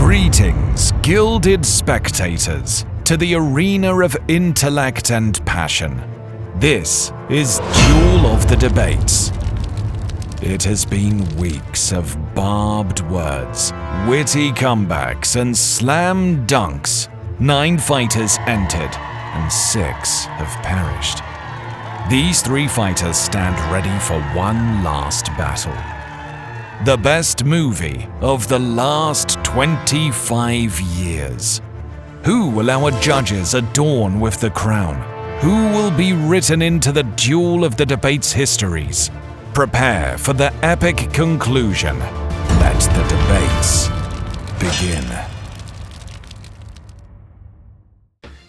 Greetings, gilded spectators, to the arena of intellect and passion. This is Duel of the Debates. It has been weeks of barbed words, witty comebacks, and slam dunks. 9 fighters entered, and 6 have perished. These 3 fighters stand ready for one last battle. The best movie of the last 25 years. Who will our judges adorn with the crown? Who will be written into the Duel of the Debates histories? Prepare for the epic conclusion. Let the debates begin.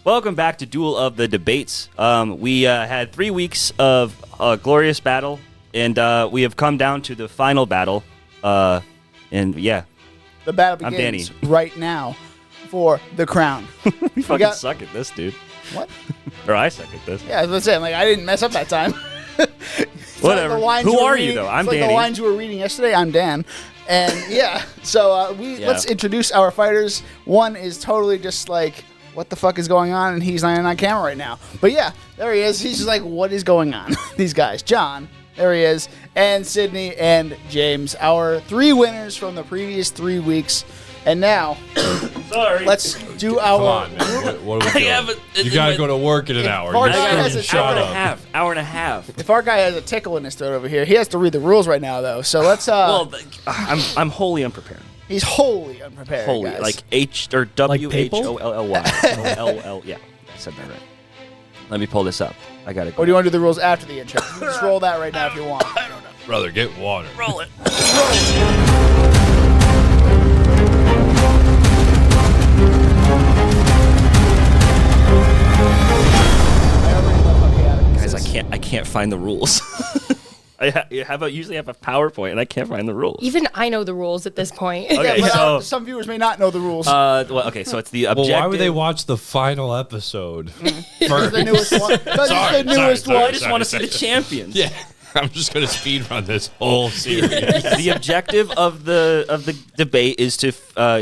Welcome back to Duel of the Debates. We had 3 weeks of a glorious battle, and we have come down to the final battle. The battle begins right now for the crown. We fucking suck at this, dude. What? Or I suck at this. Yeah, I was going to say, I didn't mess up that time. Whatever. Who are you, though? I'm Danny. Like the lines you were reading yesterday, I'm Dan. And so let's introduce our fighters. One is totally just like, what the fuck is going on? And he's not on camera right now. But yeah, there he is. He's just like, what is going on? These guys. John, there he is. And Sydney and James, our 3 winners from the previous 3 weeks. And now, let's do our... Come on, man. What are we doing? You got to go to work in an hour. Our guy has a hour and a half. If our guy has a tickle in his throat over here, he has to read the rules right now, though. So let's... I'm wholly unprepared. He's wholly unprepared, Wholly, guys. like H or W-H-O-L-L-Y. Yeah, I said that right. Let me pull this up. I got to go. Or do you want to do the rules after the intro? You can just roll that right now if you want. I don't know. Brother, get water. Roll it. Guys, I can't find the rules. I usually have a PowerPoint, and I can't find the rules. Even I know the rules at this point. Okay, so some viewers may not know the rules. so it's the objective. Well, why would they watch the final episode first? It's the newest one. Because it's the newest one. I just want to see the champions. Yeah, I'm just going to speed run this whole series. The objective of the debate is to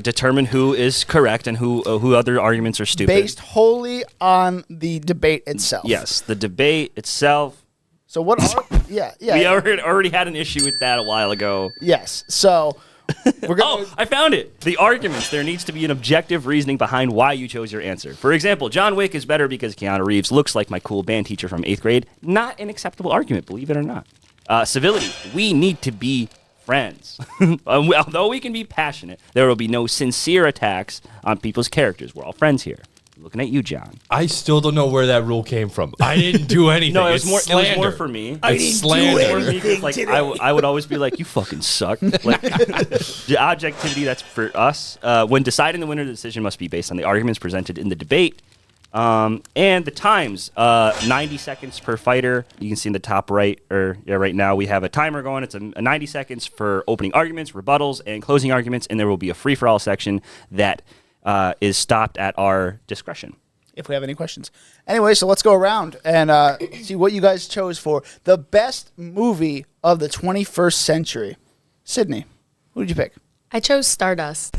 determine who is correct and who other arguments are stupid. Based wholly on the debate itself. Yes, the debate itself. So what are... Yeah. We already had an issue with that a while ago. Yes. So we're going I found it. The arguments. There needs to be an objective reasoning behind why you chose your answer. For example, John Wick is better because Keanu Reeves looks like my cool band teacher from 8th grade. Not an acceptable argument, believe it or not. Civility. We need to be friends. Although we can be passionate, there will be no sincere attacks on people's characters. We're all friends here. Looking at you, John. I still don't know where that rule came from. I didn't do anything. No, it was more for me. It's slander. I would always be like, you fucking suck. Like, the objectivity that's for us. When deciding the winner, the decision must be based on the arguments presented in the debate. And the times, 90 seconds per fighter. You can see in the top right, right now we have a timer going. It's a 90 seconds for opening arguments, rebuttals, and closing arguments. And there will be a free-for-all section that is stopped at our discretion. If we have any questions. Anyway, so let's go around and see what you guys chose for the best movie of the 21st century. Sydney, who did you pick? I chose Stardust.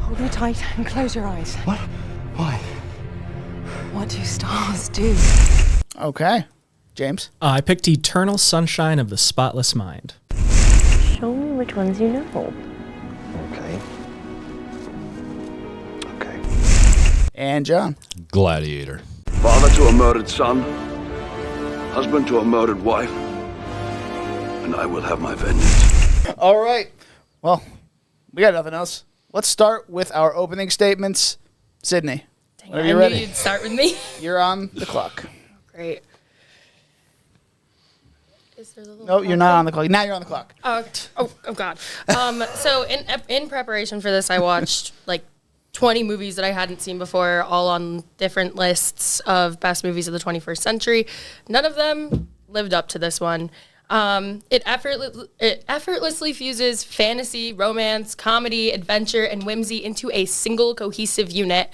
Hold me tight and close your eyes. What? Why? What do stars do? Okay. James? I picked Eternal Sunshine of the Spotless Mind. Show me which ones you know. Okay. And John? Gladiator. Father to a murdered son, husband to a murdered wife, and I will have my vengeance. All right. Well, we got nothing else. Let's start with our opening statements. Sydney, are you ready? I knew you'd start with me. You're on the clock. Great. Is there the little No, you're not on the clock. Now you're on the clock. Oh, God. So in preparation for this, I watched 20 movies that I hadn't seen before, all on different lists of best movies of the 21st century. None of them lived up to this one. It effortlessly fuses fantasy, romance, comedy, adventure, and whimsy into a single cohesive unit.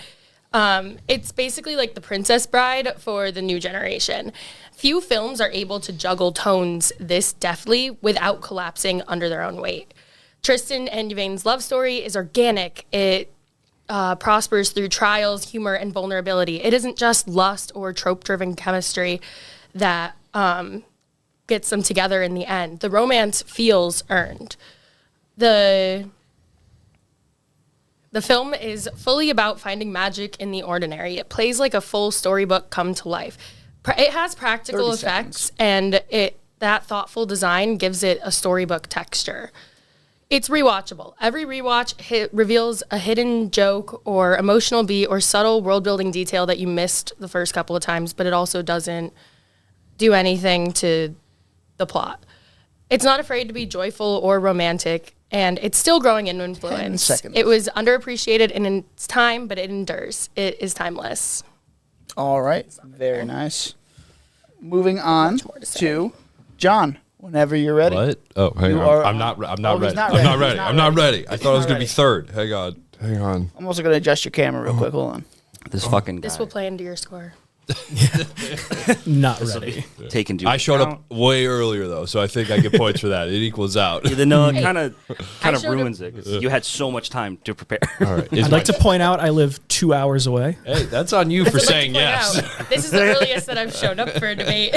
It's basically like The Princess Bride for the new generation. Few films are able to juggle tones this deftly without collapsing under their own weight. Tristan and Yvain's love story is organic. It prospers through trials, humor, and vulnerability. It isn't just lust or trope-driven chemistry that gets them together in the end. The romance feels earned. The film is fully about finding magic in the ordinary. It plays like a full storybook come to life. It has practical effects, and that thoughtful design gives it a storybook texture. It's rewatchable. Every rewatch reveals a hidden joke or emotional beat or subtle world-building detail that you missed the first couple of times, but it also doesn't do anything to the plot. It's not afraid to be joyful or romantic, and it's still growing in influence. 10 seconds. It was underappreciated in its time, but it endures. It is timeless. All right. Very nice. Moving on to John. Whenever you're ready. What? Oh, hang on. I'm not ready. He's not I'm not ready. ready. I'm not ready. I thought I was going to be ready. third. Hang on. I'm also going to adjust your camera real quick. Hold on. This fucking guy. This will play into your score. Not ready. Taken to I showed account. up way earlier though, so I think I get points for that. It equals out. Yeah, no, it kind of showed ruins it 'cause you had so much time to prepare. All right. I'd like to point out I live 2 hours away. Hey, that's on you for I'd like to saying point yes. out, this is the earliest that I've shown up for a debate.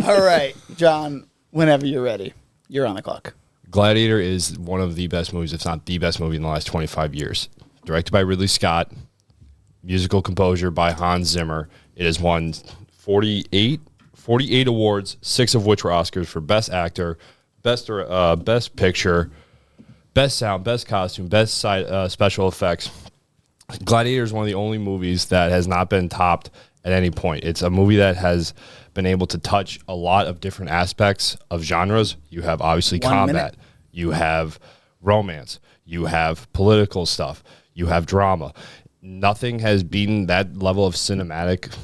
All right, John. Whenever you're ready, you're on the clock. Gladiator is one of the best movies, if not the best movie in the last 25 years. Directed by Ridley Scott, musical composure by Hans Zimmer. It has won 48 awards, 6 of which were Oscars for Best Actor, Best Picture, Best Sound, Best Costume, Best Special Effects. Gladiator is one of the only movies that has not been topped at any point. It's a movie that has been able to touch a lot of different aspects of genres. You have obviously 1 combat, minute. you have romance, you have political stuff, you have drama. Nothing has beaten that level of cinematic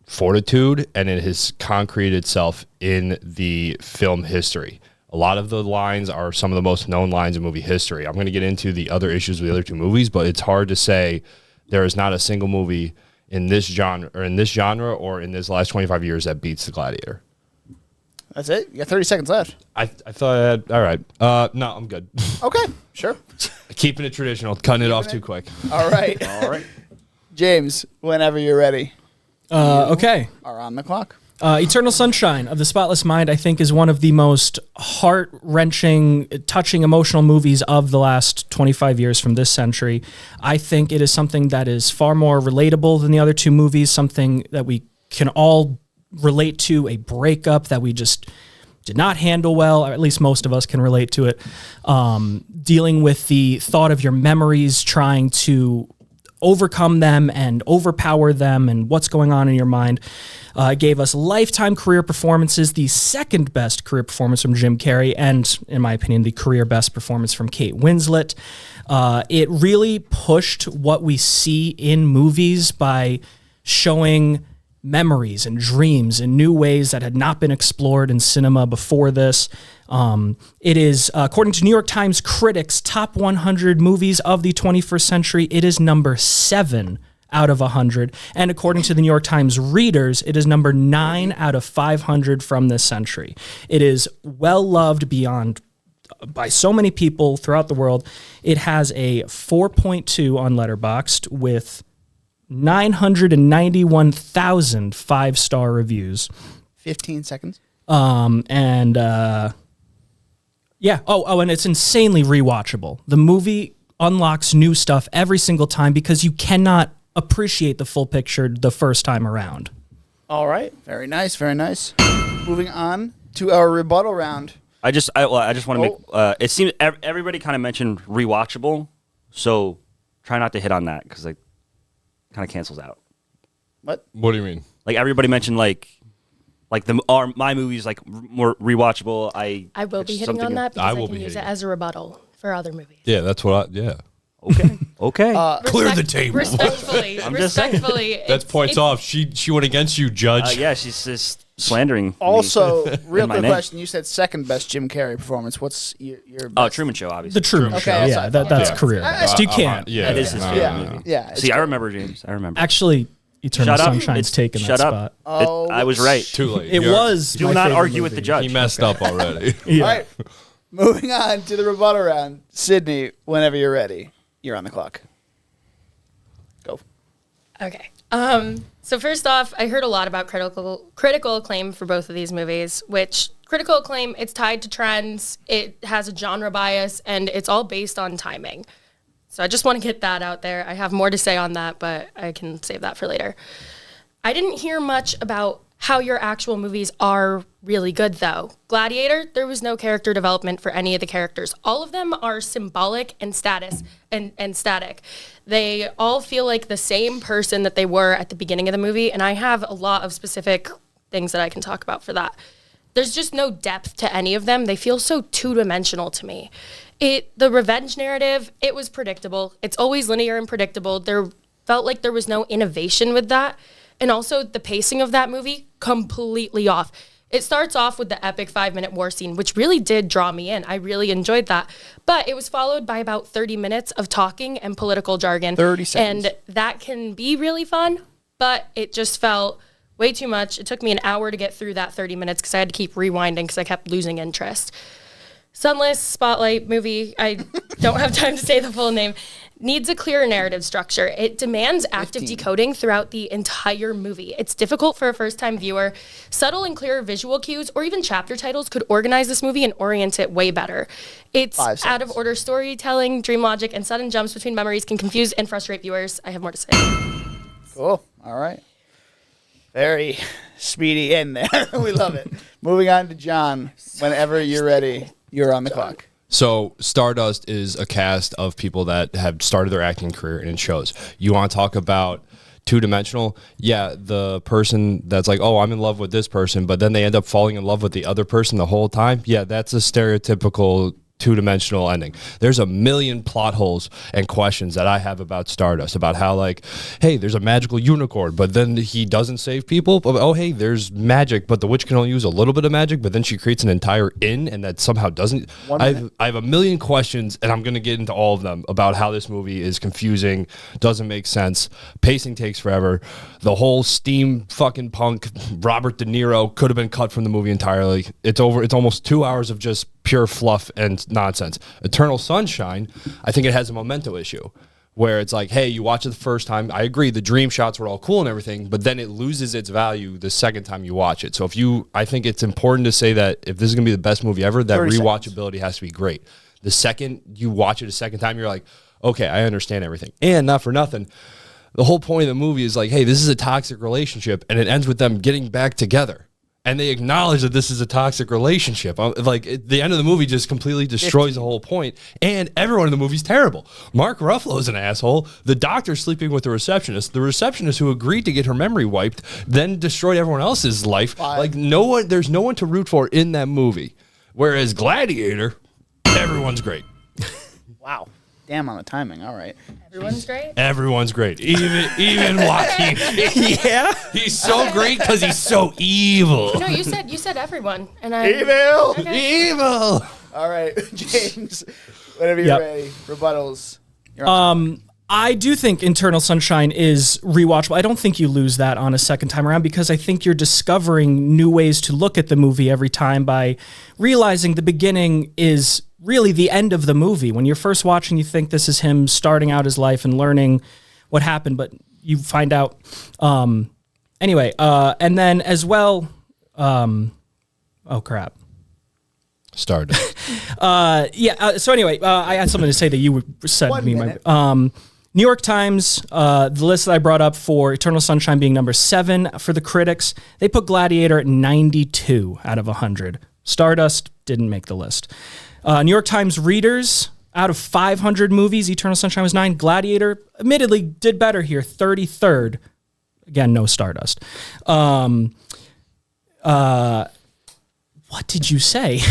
fortitude, and it has concreted itself in the film history. A lot of the lines are some of the most known lines in movie history. I'm going to get into the other issues with the other two movies, but it's hard to say there is not a single movie in this genre or in this last 25 years that beats The Gladiator. That's it. You got 30 seconds left. I thought I had, all right. No, I'm good. Okay, sure. Keeping it traditional, cutting it off too quick. All right. All right. James, whenever you're ready, Okay. are on the clock. Eternal Sunshine of the Spotless Mind, I think, is one of the most heart-wrenching, touching, emotional movies of the last 25 years from this century. I think it is something that is far more relatable than the other two movies, something that we can all relate to, a breakup that we just did not handle well, or at least most of us can relate to it. Dealing with the thought of your memories, trying to overcome them and overpower them and what's going on in your mind. Gave us lifetime career performances, the second best career performance from Jim Carrey, and in my opinion, the career best performance from Kate Winslet. It really pushed what we see in movies by showing memories and dreams in new ways that had not been explored in cinema before this. It is, according to New York Times critics, top 100 movies of the 21st century. It is number 7 out of 100. And according to the New York Times readers, it is number 9 out of 500 from this century. It is well loved by so many people throughout the world. It has a 4.2 on Letterboxd with 991,000 5-star reviews. 15 seconds. And it's insanely rewatchable. The movie unlocks new stuff every single time because you cannot appreciate the full picture the first time around. All right. Very nice. Very nice. Moving on to our rebuttal round. I just want to make. It seems everybody kind of mentioned rewatchable, so try not to hit on that because it kind of cancels out. What? What do you mean? Like everybody mentioned, like my movies like more rewatchable. I will be hitting something- on that because I I will can be use it hitting as a rebuttal for other movies. Yeah, that's what yeah. Okay. Clear the table. Respectfully. just saying. That's points off. She went against you, Judge. Yeah, she's just slandering. Also, real my quick name. question. You said second best Jim Carrey performance. What's your best? Oh, Truman Show, obviously. The Truman Okay, Show, that's yeah, what I that's thought. career best. You can't. Yeah, That is his favorite Yeah. movie. Yeah. See, I remember, James. I remember. Actually, Eternal Shut up. Sunshine's taken that Shut up. spot. Oh, I was right. Too late. It was. Do my not favorite argue with movie. the judge. He messed up already. Yeah. All right. Moving on to the rebuttal round. Sydney, whenever you're ready, you're on the clock. Go. Okay. So first off, I heard a lot about critical acclaim for both of these movies, which critical acclaim, it's tied to trends, it has a genre bias, and it's all based on timing. So I just want to get that out there. I have more to say on that, but I can save that for later. I didn't hear much about how your actual movies are really good, though. Gladiator, there was no character development for any of the characters. All of them are symbolic and static. They all feel like the same person that they were at the beginning of the movie, and I have a lot of specific things that I can talk about for that. There's just no depth to any of them. They feel so two-dimensional to me. The revenge narrative, it was predictable. It's always linear and predictable. There felt like there was no innovation with that. And also the pacing of that movie, completely off. It starts off with the epic 5-minute war scene, which really did draw me in. I really enjoyed that. But it was followed by about 30 minutes of talking and political jargon. 30 seconds. And that can be really fun, but it just felt way too much. It took me an hour to get through that 30 minutes because I had to keep rewinding because I kept losing interest. Sunless Spotlight movie, I don't have time to say the full name, needs a clearer narrative structure. It demands active decoding throughout the entire movie. It's difficult for a first-time viewer. Subtle and clearer visual cues or even chapter titles could organize this movie and orient it way better. It's out-of-order storytelling, dream logic, and sudden jumps between memories can confuse and frustrate viewers. I have more to say. Cool. All right. Very speedy in there. We love it. Moving on to John. Whenever you're ready, you're on the clock. So Stardust is a cast of people that have started their acting career and it shows. You want to talk about two-dimensional? Yeah, the person that's like, oh, I'm in love with this person, but then they end up falling in love with the other person the whole time. Yeah, that's a stereotypical two-dimensional ending. There's a million plot holes and questions that I have about Stardust, about how, like, hey, there's a magical unicorn, but then he doesn't save people. But, oh, hey, there's magic, but the witch can only use a little bit of magic, but then she creates an entire inn, and that somehow doesn't. I have a million questions, and I'm going to get into all of them about how this movie is confusing, doesn't make sense, pacing takes forever. The whole steam fucking punk Robert De Niro could have been cut from the movie entirely. It's over. It's almost 2 hours of just pure fluff and nonsense. Eternal Sunshine, I think it has a memento issue where it's like, hey, you watch it the first time. I agree, the dream shots were all cool and everything, but then it loses its value the second time you watch it. So I think it's important to say that if this is going to be the best movie ever, that rewatchability has to be great. The second you watch it a second time, you're like, okay, I understand everything. And not for nothing, the whole point of the movie is like, hey, this is a toxic relationship, and it ends with them getting back together. And they acknowledge that this is a toxic relationship. The end of the movie just completely destroys the whole point. And everyone in the movie's terrible. Mark Ruffalo's an asshole. The doctor's sleeping with the receptionist. The receptionist who agreed to get her memory wiped then destroyed everyone else's life. Like, there's no one to root for in that movie. Whereas Gladiator, everyone's great. Wow. Damn on the timing. All right. Everyone's great? Everyone's great. Even Joaquin. Yeah. He's so great because he's so evil. No, you said everyone. And Evil. Okay. Evil. All right, James. Whenever you're ready. Rebuttals. You're on. I do think Eternal Sunshine is rewatchable. I don't think you lose that on a second time around because I think you're discovering new ways to look at the movie every time by realizing the beginning is really the end of the movie. When you're first watching, you think this is him starting out his life and learning what happened, but you find out. Anyway, and then as well, oh crap. Stardust. So anyway, I had something to say that you said. 1 minute. New York Times, the list that I brought up for Eternal Sunshine being number 7 for the critics, they put Gladiator at 92 out of 100. Stardust didn't make the list. New York Times readers, out of 500 movies, Eternal Sunshine was 9. Gladiator, admittedly, did better here, 33rd. Again, no Stardust. What did you say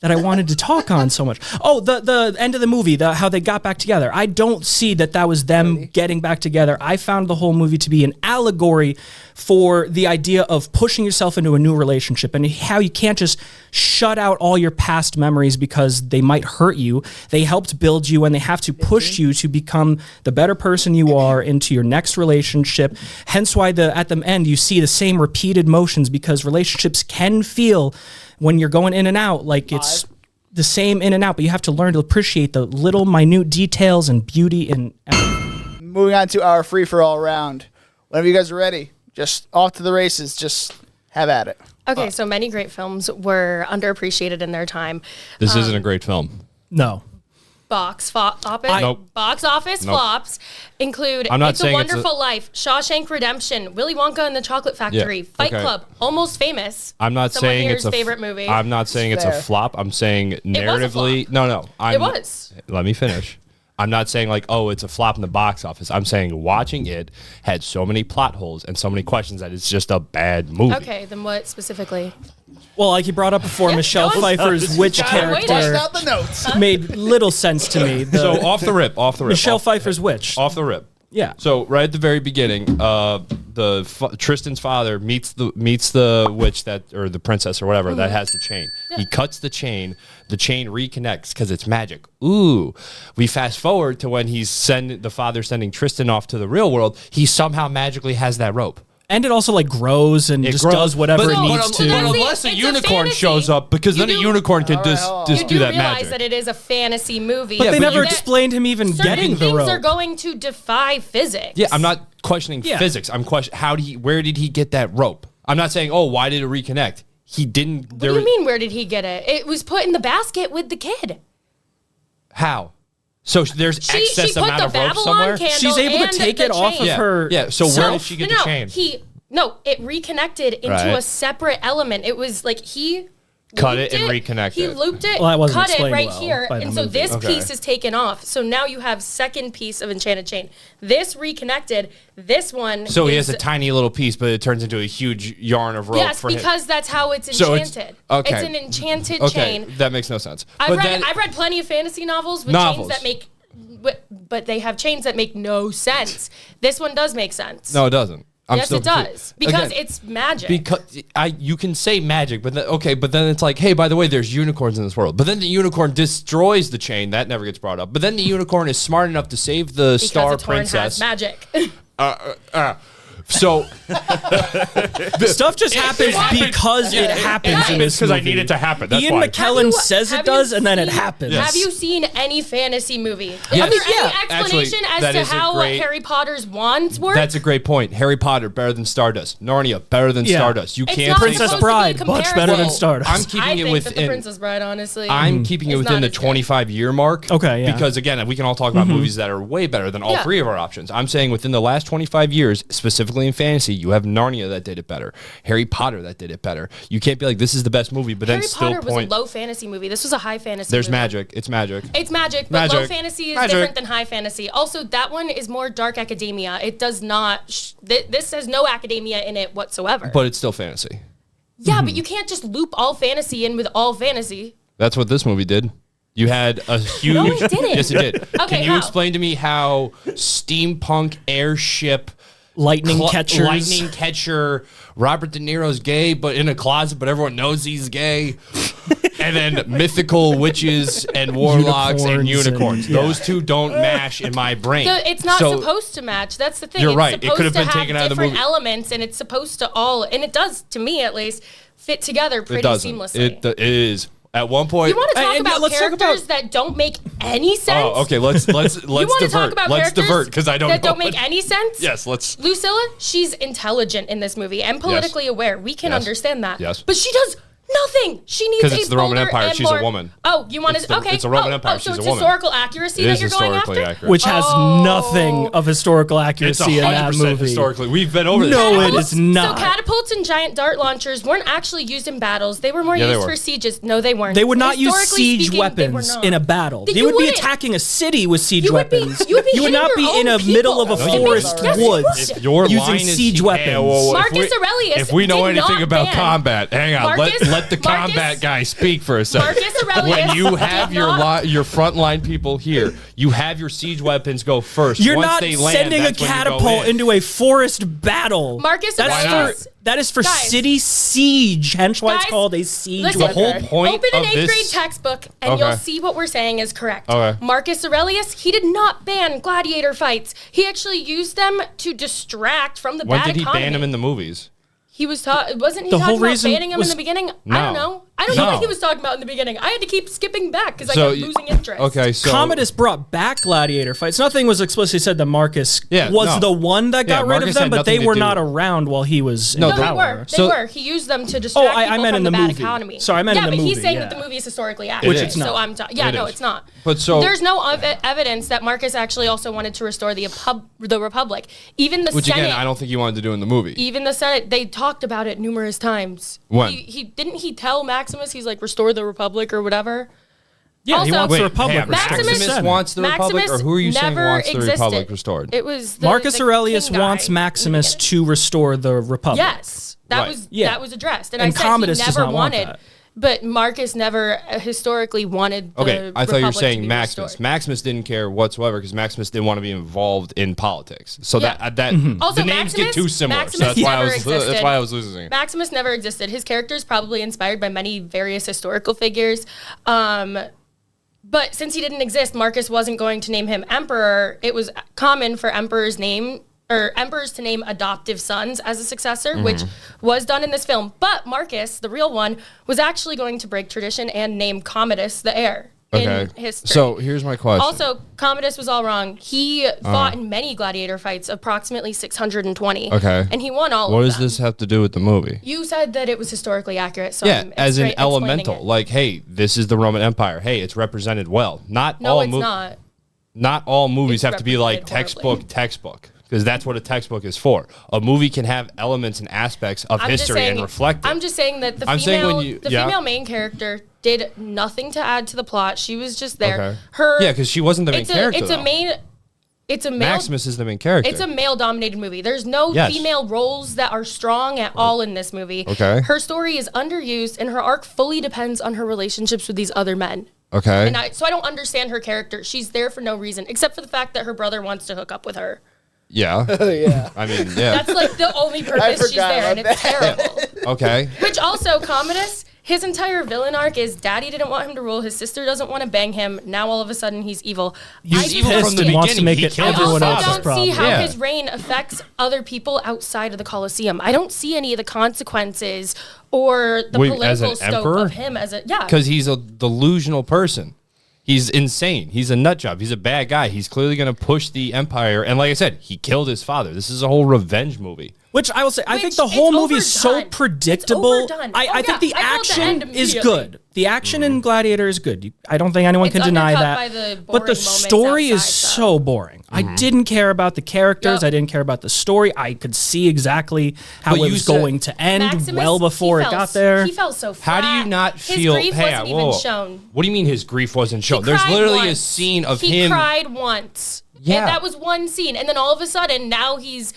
that I wanted to talk on so much? Oh, the end of the movie, how they got back together. I don't see that was them getting back together. I found the whole movie to be an allegory for the idea of pushing yourself into a new relationship and how you can't just shut out all your past memories because they might hurt you. They helped build you and they have to push you to become the better person you are into your next relationship. Hence why at the end you see the same repeated motions because relationships can feel when you're going in and out, like it's the same in and out, but you have to learn to appreciate the little minute details and beauty and everything. Moving on to our free-for-all round. Whenever you guys are ready, just off to the races. Just have at it. Okay, so many great films were underappreciated in their time. This isn't a great film. No. Box office flops include I'm not It's a saying it's Wonderful Life, Shawshank Redemption, Willy Wonka and the Chocolate Factory, Fight okay. Club, Almost Famous. I'm not Someone saying here's it's a favorite movie. I'm not saying it's a Fair. flop. I'm saying narratively. flop. No. It was. Let me finish. I'm not saying like, oh, it's a flop in the box office. I'm saying watching it had so many plot holes and so many questions that it's just a bad movie. Okay, then what specifically? Well, like you brought up before, Yeah, Michelle go on. Pfeiffer's witch Bust character out the notes. made little sense to me. So off the rip. Michelle Pfeiffer's witch. Off the rip. Yeah. So right at the very beginning, Tristan's father meets the witch or the princess or whatever that has the chain. Yeah. He cuts the chain reconnects because it's magic. Ooh, we fast forward to when the father sending Tristan off to the real world. He somehow magically has that rope. And it also like grows and just does whatever it needs to. But unless a It's a unicorn fantasy. shows up, because then a unicorn can just You do do that realize magic. that it is a fantasy movie. But they but never you- explained him even Certain getting the things rope. are going to defy physics. Yeah, I'm not questioning Yeah. physics. I'm questioning where did he get that rope? I'm not saying, oh, why did it reconnect? He didn't. What do you mean, where did he get it? It was put in the basket with the kid. How? So there's She excess put amount the of rope Babylon somewhere. candle She's able to and take the it off chain. of her. Yeah. So where did she get the chain? It reconnected into Right. a separate element. It was like he Cut looped it and reconnect He it. looped it, Well, that wasn't cut it explained right well here, by the and so movie. this Okay. piece is taken off. So now you have second piece of enchanted chain. This reconnected. This one. So he has is- a tiny little piece, but it turns into a huge yarn of rope. Yes, for him. because that's how it's So it's- enchanted. okay. It's an enchanted Okay, chain. that makes no sense. I've But then- read plenty of fantasy novels with Novels. chains that make, but they have chains that make no sense. This one does make sense. No, it doesn't. I'm Yes, still it does confused. because Again, it's magic. Because you can say magic, but then it's like, hey, by the way, there's unicorns in this world. But then the unicorn destroys the chain. That never gets brought up. But then the unicorn is smart enough to save the because star a torn has princess. magic. So Stuff just happens because it happens in this because I movie. need it to happen. That's Ian why. McKellen says it have does, you and then it seen- happens. Have you seen any fantasy movie? Yes. Is there any Yeah. explanation Actually, that as is to a how great- Harry Potter's wands work? That's a great point. Harry Potter better than Stardust. Narnia better than Yeah. Stardust. You It's can't not say Princess supposed to be a Bride, much better than comparison. Stardust. I'm keeping I it think that the within. Princess Bride, honestly. I'm keeping it is within not the as good. 25-year mark. Okay, yeah. Because again, we can all talk about movies that are way better than all Yeah. three of our options. I'm saying within the last 25 years, specifically in fantasy, you have Narnia that did it better, Harry Potter that did it better. You can't be like, this is the best movie, but Harry then still Potter was point. a low fantasy movie. This was a high fantasy There's movie. magic. It's magic. It's magic, but Magic. low fantasy is Magic. different than high fantasy. Also, that one is more dark academia. It does not. This has no academia in it whatsoever. But it's still fantasy. yeah, but you can't just loop all fantasy in with all fantasy. That's what this movie did. You had a huge. No, it didn't. Yes, it did. Okay, Can you how? explain to me how steampunk airship Lightning catchers. lightning catcher Robert De Niro's gay, but in a closet, but everyone knows he's gay? And then mythical witches and warlocks and Unicorns unicorns. and- yeah. Those two don't mash in my brain. It's not So- supposed to match. That's the thing. You're It's right. It supposed could have to been have taken out of the different movie. elements, and it's supposed to all, and it does, to me at least, fit together pretty It doesn't. seamlessly. It is. At one point. You want to talk and about let's talk characters about- that don't make any sense? Oh, okay. Let's You want to talk divert. about Let's characters divert because I don't that know. don't make any sense? Yes, let's. Lucilla, she's intelligent in this movie and politically aware. We can Yes. understand that. Yes. But she does nothing. She needs 'Cause a it's the Roman bolder Empire. and She's a more- woman. Oh, you want It's to? the- Okay. it's a Roman Empire. So She's it's a woman. historical accuracy It that is you're going historically after. accurate. Which has Oh. nothing of historical It's accuracy in that 100% movie. historically. We've been over this. No, it Catapults- is not. So catapults and giant dart launchers weren't actually used in battles. They were more Yeah, they used were. for sieges. No, they weren't. They would not use Historically siege speaking, they were weapons not. in a battle. Then They you would be wouldn't. attacking a city with siege You would be- weapons. you would be not hitting be your in own a middle of a people. forest Yes, you woods would. If your using line is siege weapons. Marcus Aurelius If we know did anything not about ban- combat, hang on. Marcus- let the combat Marcus- guy speak for a second. Marcus Aurelius When you have did your not- your frontline people here, you have your siege weapons go first. You're Once not they land, sending a that's when you go catapult in. into a forest battle. Marcus That's Aurelius- for that is for Guys. city siege. Hence why it's Guys, called a siege listen. weapon. The whole point Open an of 8th this. grade textbook and Okay. you'll see what we're saying is correct. Okay. Marcus Aurelius, he did not ban gladiator fights. He actually used them to distract from the When bad did he economy. ban them in the movies? He was wasn't he The talking whole about reason banning them in was- the beginning? I No. don't know. I don't know what he was talking about in the beginning. I had to keep skipping back because I kept losing interest. Okay, so Commodus brought back gladiator fights. Nothing was explicitly said that Marcus was the one that got rid Marcus of them, had but they nothing to were do- not around while he was No, in they power. were. They were. He used them to distract people I meant from in the the bad movie. economy. Sorry, I meant in the but movie, he's saying yeah. that the movie is historically accurate. Which it's not. So I'm it's not. But so there's no evidence that Marcus actually also wanted to restore the Republic. Even the which Senate. again, I don't think he wanted to do in the movie. Even the Senate, they talked about it numerous times. When? He didn't he tell Maximus he's like restore the Republic or whatever. Yeah, he Also- wants Wait, the Republic hang on, restored. Maximus wants the Republic, or who are you saying never wants the Republic existed. restored? It was Marcus the Aurelius king guy wants in the Maximus beginning. to restore the Republic. Yes, that Right. was Yeah. that was addressed, and And I said Commodus he does never not want wanted. that. But Marcus never historically wanted. The Okay, I thought you were Republic to saying be Maximus. restored. Maximus didn't care whatsoever because Maximus didn't want to be involved in politics. So Yeah. that Also, the names get Maximus- too similar. Maximus So that's why never that's existed. why I was losing it. Maximus never existed. His character is probably inspired by many various historical figures. But since he didn't exist, Marcus wasn't going to name him emperor. It was common for emperors to name adoptive sons as a successor, which was done in this film. But Marcus, the real one, was actually going to break tradition and name Commodus the heir in history. So here's my question. Also, Commodus was all wrong. He fought in many gladiator fights, approximately 620. Okay. And he won all what of does them. this have to do with the movie? You said that it was historically accurate, so Yeah, I'm as an explaining elemental, it. like, hey, this is the Roman Empire. Hey, it's represented well. Not No, all it's not. Not all movies It's have to be like represented horribly. textbook, because that's what a textbook is for. A movie can have elements and aspects of I'm just history saying, and reflect it. I'm just saying that the I'm saying female, when you- the yeah. female main character did nothing to add to the plot. She was just there. Okay. Her Yeah, because she wasn't the main character. It's though. a male. Maximus is the main character. It's a male-dominated movie. There's no Yes. female roles that are strong at all in this movie. Okay. Her story is underused, and her arc fully depends on her relationships with these other men. Okay. And so I don't understand her character. She's there for no reason, except for the fact that her brother wants to hook up with her. Yeah. Yeah. I mean, yeah. That's like the only purpose she's forgot there, and about it's terrible. Okay. Which also, Commodus, his entire villain arc is daddy didn't want him to rule, his sister doesn't want to bang him, now all of a sudden he's evil. He's evil pissed from the and wants to beginning. make He it killed his everyone I else's also don't problem. see how Yeah. his reign affects other people outside of the Colosseum. I don't see any of the consequences or the Wait, as an political scope emperor? of him as a Because he's a delusional person. He's insane. He's a nut job. He's a bad guy. He's clearly going to push the empire. And like I said, he killed his father. This is a whole revenge movie. Which I will say, I think Which the whole it's movie is so overdone. predictable. It's overdone. I Oh, think the yeah. I felt the action end is immediately. good. The action in Gladiator is good. I don't think anyone It's can deny undercut that. by the But boring the moments story is outside, so boring. I didn't care about the characters. Yep. I didn't care about the story. I could see exactly how But it you was said- going to end Maximus, well before he it felt- got there. He felt so How flat. do you not His feel? grief Hey, wasn't whoa. even shown. What do you mean his grief wasn't shown? He There's cried literally a once. scene of he him. cried once. Yeah. And that was one scene. And then all of a sudden now he's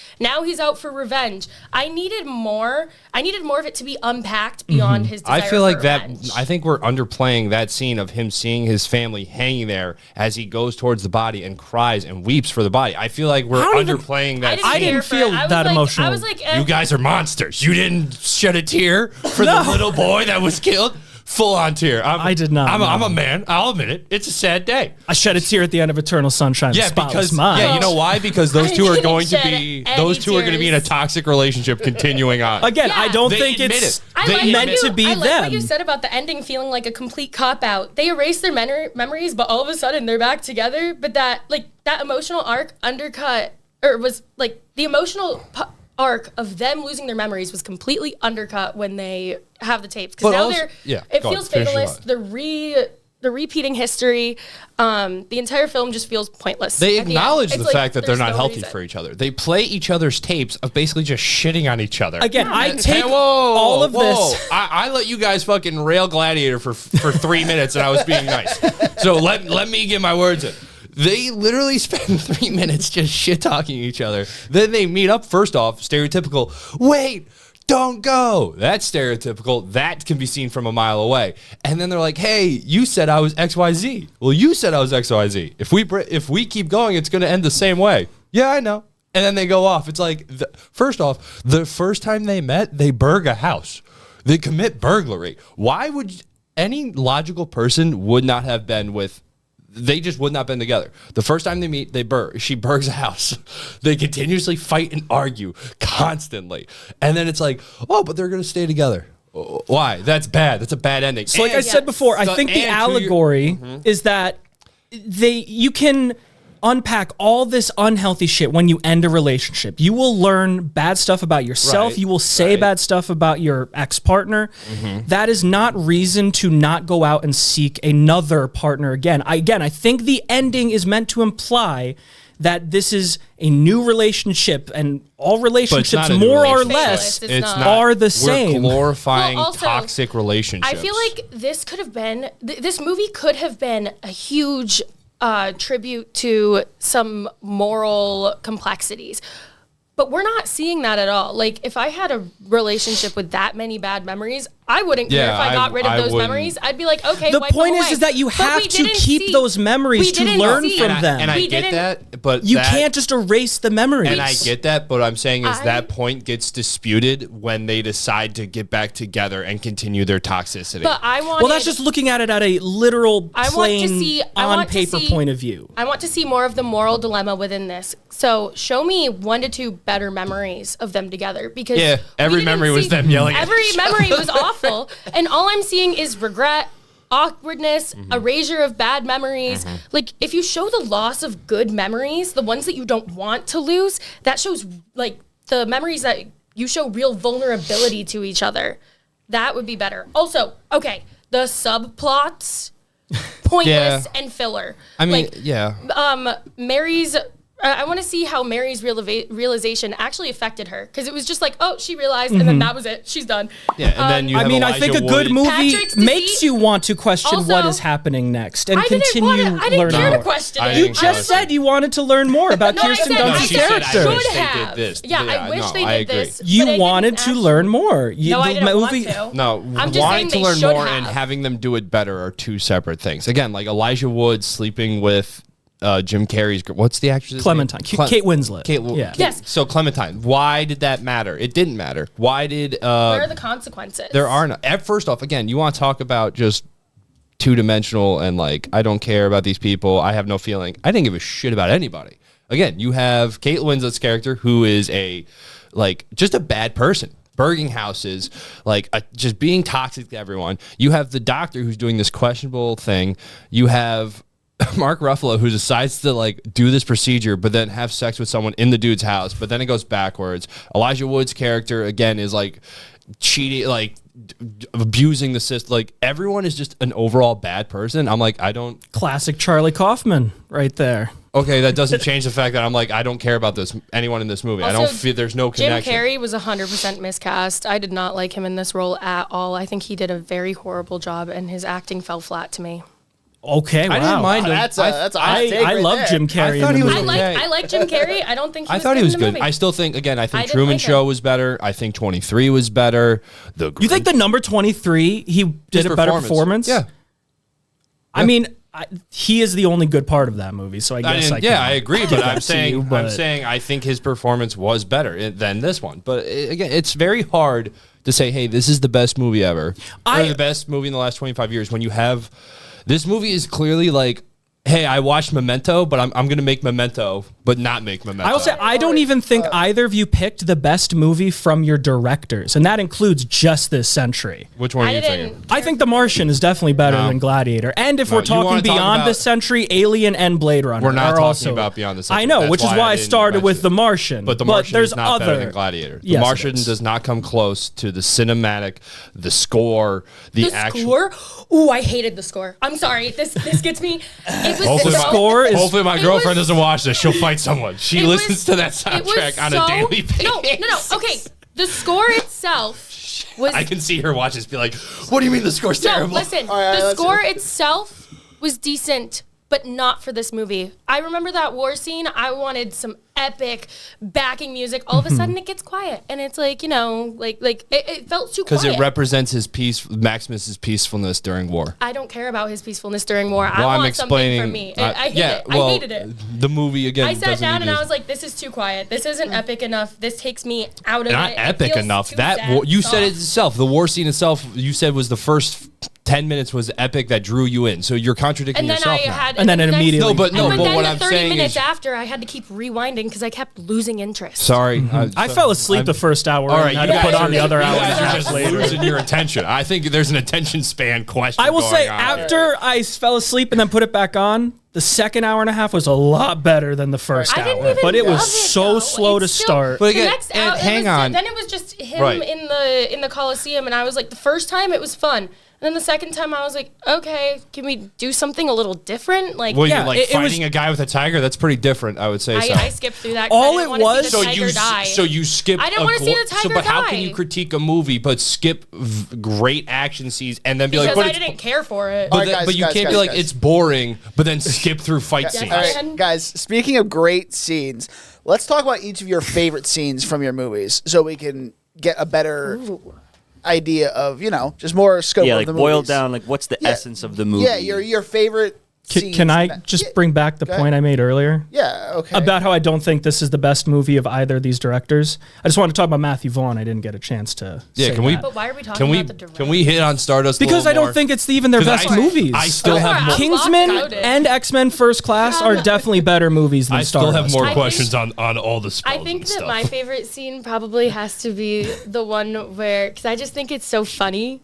out for revenge. I needed more of it to be unpacked beyond his desire I feel like for that. revenge. I think we're underplaying that scene of him seeing his family hanging there as he goes towards the body and cries and weeps for the body. I feel like we're don't even- underplaying I that. didn't, I scene. didn't care for feel it. I was that like, emotional. I was like, eh. You guys are monsters. You didn't shed a tear for the little boy that was killed. Full on tear. I did not, I'm no. a man. I'll admit it. It's a sad day. I shed a tear at the end of Eternal Sunshine. of the Yeah, Spotless because Mind. yeah, you know why? Because those I two are didn't going to shed be any in a tears. toxic relationship continuing on. Again, Yeah. I don't They think admit it's it. I They like meant what to you- be I like them. what you said about the ending feeling like a complete cop out. They erase their memories, but all of a sudden they're back together. But that emotional arc undercut, or was like the emotional arc of them losing their memories was completely undercut when they have the tapes. Because But now also- it go feels on, finish your fatalist. The repeating history, the entire film just feels pointless. They at the end. acknowledge It's the like, fact that they're there's not no healthy reason. for each other. They play each other's tapes of basically just shitting on each other. Again, I Hey, take whoa, all of whoa. this. I let you guys fucking rail Gladiator for 3 minutes, and I was being nice. So let me get my words in. They literally spend 3 minutes just shit talking each other. Then they meet up. First off, stereotypical. Wait. Don't go. That's stereotypical. That can be seen from a mile away. And then they're like, "Hey, you said I was XYZ." Well, you said I was XYZ. If we keep going, it's going to end the same way. Yeah, I know. And then they go off. It's like, first off, the first time they met, they burg a house. They commit burglary. Why would any logical person would not have been with? They just would not have been together. The first time they meet, she burgs a house. They continuously fight and argue constantly. And then it's like, oh, but they're going to stay together. Why? That's bad. That's a bad ending. So, like I said before, I think the allegory is that you can unpack all this unhealthy shit when you end a relationship. You will learn bad stuff about yourself. Right, you will say bad stuff about your ex-partner. That is not reason to not go out and seek another partner again. I think the ending is meant to imply that this is a new relationship, and all relationships, more or less, are the same. We're glorifying toxic relationships. I feel like this could have been, this movie could have been a huge tribute to some moral complexities. But we're not seeing that at all. Like, if I had a relationship with that many bad memories, I wouldn't care if I got rid of those memories. I'd be like, okay, the wipe point them away. is that you have to keep those memories to learn from them. And I get that, but you can't just erase the memories. And I get that, but what I'm saying is that point gets disputed when they decide to get back together and continue their toxicity. But well, that's just looking at it at a literal, plain, on paper point of view. I want to see more of the moral dilemma within this. So show me 1 to 2 better memories of them together, because every memory was them yelling. Every memory was awful, and all I'm seeing is regret, awkwardness, erasure of bad memories. Like, if you show the loss of good memories, the ones that you don't want to lose, that shows like the memories that you show real vulnerability to each other. That would be better. Also, okay, the subplots, pointless and filler. I mean, Mary's. I want to see how Mary's realization actually affected her, because it was just like, oh, she realized, and then that was it. She's done. Yeah, and then you have I think a good movie makes you want to question Also, what is happening next and I continue didn't learning care more. to question it. You just said you wanted to learn more about Kirsten Dunst's character. I wish they did this. You wanted to learn more. No, I didn't want to. No, wanting to learn more and having them do it better are two separate things. Again, like Elijah Wood sleeping with Jim Carrey's, what's the actress? Clementine. Kate Winslet. Yes. So Clementine, why did that matter? It didn't matter. Why did... Where are the consequences? There are no... First off, again, you want to talk about just two-dimensional and like, I don't care about these people. I have no feeling. I didn't give a shit about anybody. Again, you have Kate Winslet's character, who is just a bad person. Burging houses, just being toxic to everyone. You have the doctor who's doing this questionable thing. You have Mark Ruffalo, who decides to do this procedure, but then have sex with someone in the dude's house, but then it goes backwards. Elijah Wood's character again is cheating, abusing the system. Everyone is just an overall bad person. I'm I don't. Classic Charlie Kaufman, right there. Okay, that doesn't change the fact that I'm I don't care about anyone in this movie. Also, I don't feel there's no connection. Jim Carrey was 100% miscast. I did not like him in this role at all. I think he did a very horrible job, and his acting fell flat to me. Okay, wow. I didn't mind him. That's a hot take right love there. Jim Carrey. I thought he was I like Jim Carrey. I don't think he was thought good he was in the good. movie. I still think, again, I think Truman Show was better. I think 23 was better. You think the number 23, he did a better performance? Yeah. I mean, he is the only good part of that movie, so I guess I agree, but I'm saying but I'm saying I think his performance was better than this one. But again, it's very hard to say, hey, this is the best movie ever, or the best movie in the last 25 years, when you have this movie is clearly hey, I watched Memento, but I'm going to make Memento, but not make Memento. I will say, I don't even think either of you picked the best movie from your directors, and that includes just this century. Which one are you thinking? I think The Martian is definitely better than Gladiator. And if we're talking beyond this century, Alien and Blade Runner. We're not talking about beyond this century. I know, which is why I started with The Martian. But The Martian is not better than Gladiator. The Martian does not come close to the cinematic, the score, the score? Ooh, I hated the score. I'm sorry. This gets me. It was hopefully my girlfriend doesn't watch this. She'll fight someone. She listens to that soundtrack on a daily basis. No. Okay. The score itself was... I can see her watch this, be like, what do you mean the score's terrible? No, listen. The score itself was decent, but not for this movie. I remember that war scene. I wanted some epic backing music. All of a sudden it gets quiet, and it's it felt too quiet. Because it represents Maximus's peacefulness during war. I don't care about his peacefulness during war. I want something from me. I hated it. The movie again. I sat down and I was like, this is too quiet. This isn't epic enough. This takes me out of Not it. epic enough. You said it itself. The war scene itself, you said, was the first 10 minutes was epic that drew you in. So you're contradicting And then yourself I now. had, And then it the next- immediately- No, but then what the I'm 30 saying minutes is, after, I had to keep rewinding because I kept losing interest. sorry, I fell asleep the first hour All right, and had you to put guys on the other you hour and a guys are half just later. losing your attention. I think there's an attention span question. I will say, going on. after I fell asleep and then put it back on, the second hour and a half was a lot better than the first I hour. didn't even But it was love so though. slow to It's still- start. But The again, next and hour, hang on. Then it was just him Right. in the Coliseum, and I was like, the first time it was fun. And then the second time I was like, okay, can we do something a little different? Like, Well, Yeah, you're like it was- fighting a guy with a tiger. That's pretty different, I would say. I skipped through that. 'cause All I it didn't wanna see was- the tiger die. So you skip. I didn't wanna see the tiger But how can die. you critique a movie but skip great action scenes and then be because like, but I it's, didn't care for it. but, All right, then- guys, but you guys, can't be guys, like guys. it's boring, but then skip through fight scenes. All right, And- guys, speaking of great scenes, let's talk about each of your favorite scenes from your movies so we can get a better idea of, just more scope Yeah, of like the boil movies. down, like what's the Yeah. essence of the movie? Yeah, your favorite scenes. Can I in that- just Yeah, bring back the go ahead. point I made earlier? Yeah, okay. About how I don't think this is the best movie of either of these directors. I just wanted to talk about Matthew Vaughn. I didn't get a chance to Yeah, say can we? that. But why are we talking Can we? about the director? Can we hit on Stardust? a Because little I don't more? think it's even their 'Cause best I- movies. I still have more. Kingsman Locked out. and X-Men First Class are definitely better movies than I still have Stardust. more I think- questions on all the spells I think and that stuff. my favorite scene probably has to be the one where, because I just think it's so funny.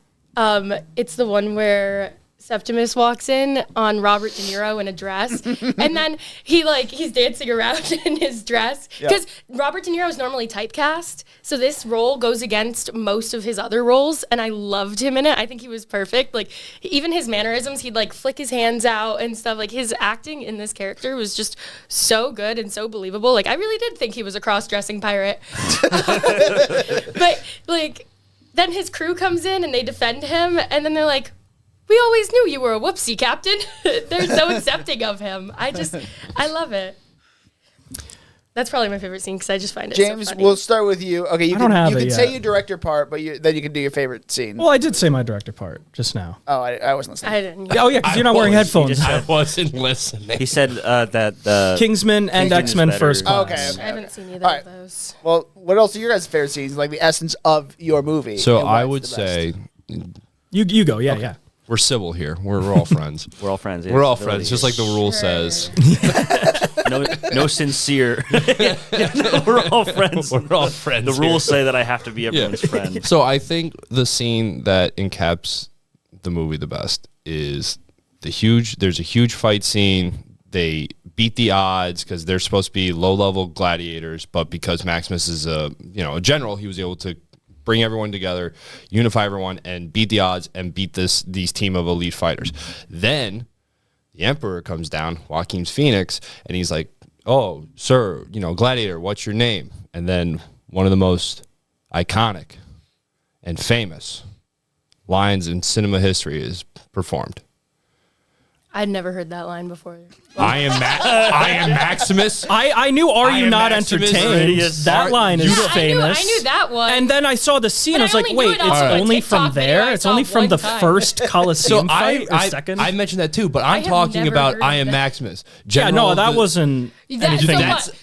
It's the one where Septimus walks in on Robert De Niro in a dress, and then he's dancing around in his dress because Robert De Niro is normally typecast, so this role goes against most of his other roles, and I loved him in it. I think he was perfect. Like even his mannerisms, he'd like flick his hands out and stuff. Like his acting in this character was just so good and so believable. Like I really did think he was a cross-dressing pirate, but like then his crew comes in and they defend him, and then they're like, we always knew you were a whoopsie, Captain. They're so accepting of him. I love it. That's probably my favorite scene because I just find it James, so funny. we'll start with you. Okay, you I don't have you it can say yet. your director part, but then you can do your favorite scene. Well, I did say my director part just now. Oh, I wasn't listening. I didn't. Oh yeah, because you're not wearing headphones. I wasn't listening. He said that the Kingsman and Kingsman is X-Men better. First Class. Okay. I haven't seen either All right. of those. Well, what else are your guys' favorite scenes? Like the essence of your movie. So and why I it's would the best? say You go. Yeah, yeah. we're civil here. We're all friends. we're all friends. yeah, We're all civility friends, just like the rule says. no sincere. We're all friends. We're all friends. The here. rules say that I have to be everyone's friend. So I think the scene that encaps the movie the best is there's a huge fight scene. They beat the odds because they're supposed to be low-level gladiators, but because Maximus is a general, he was able to bring everyone together, unify everyone, and beat the odds and beat these team of elite fighters. Then the Emperor comes down, Joaquin Phoenix, and he's like, "Oh, sir, Gladiator, what's your name?" And then one of the most iconic and famous lines in cinema history is performed. I'd never heard that line before. I am Maximus. I knew Are I You am Not Maximus Entertained? Radius. That line is famous. I knew that one. And then I saw the scene. But I was I like, only knew wait, it off it's of a only TikTok from video there? I It's saw only from one the time. first So Coliseum fight or second? I mentioned that too, but I'm have talking never about heard I of am that. Maximus. yeah, General no, of that the- wasn't anything.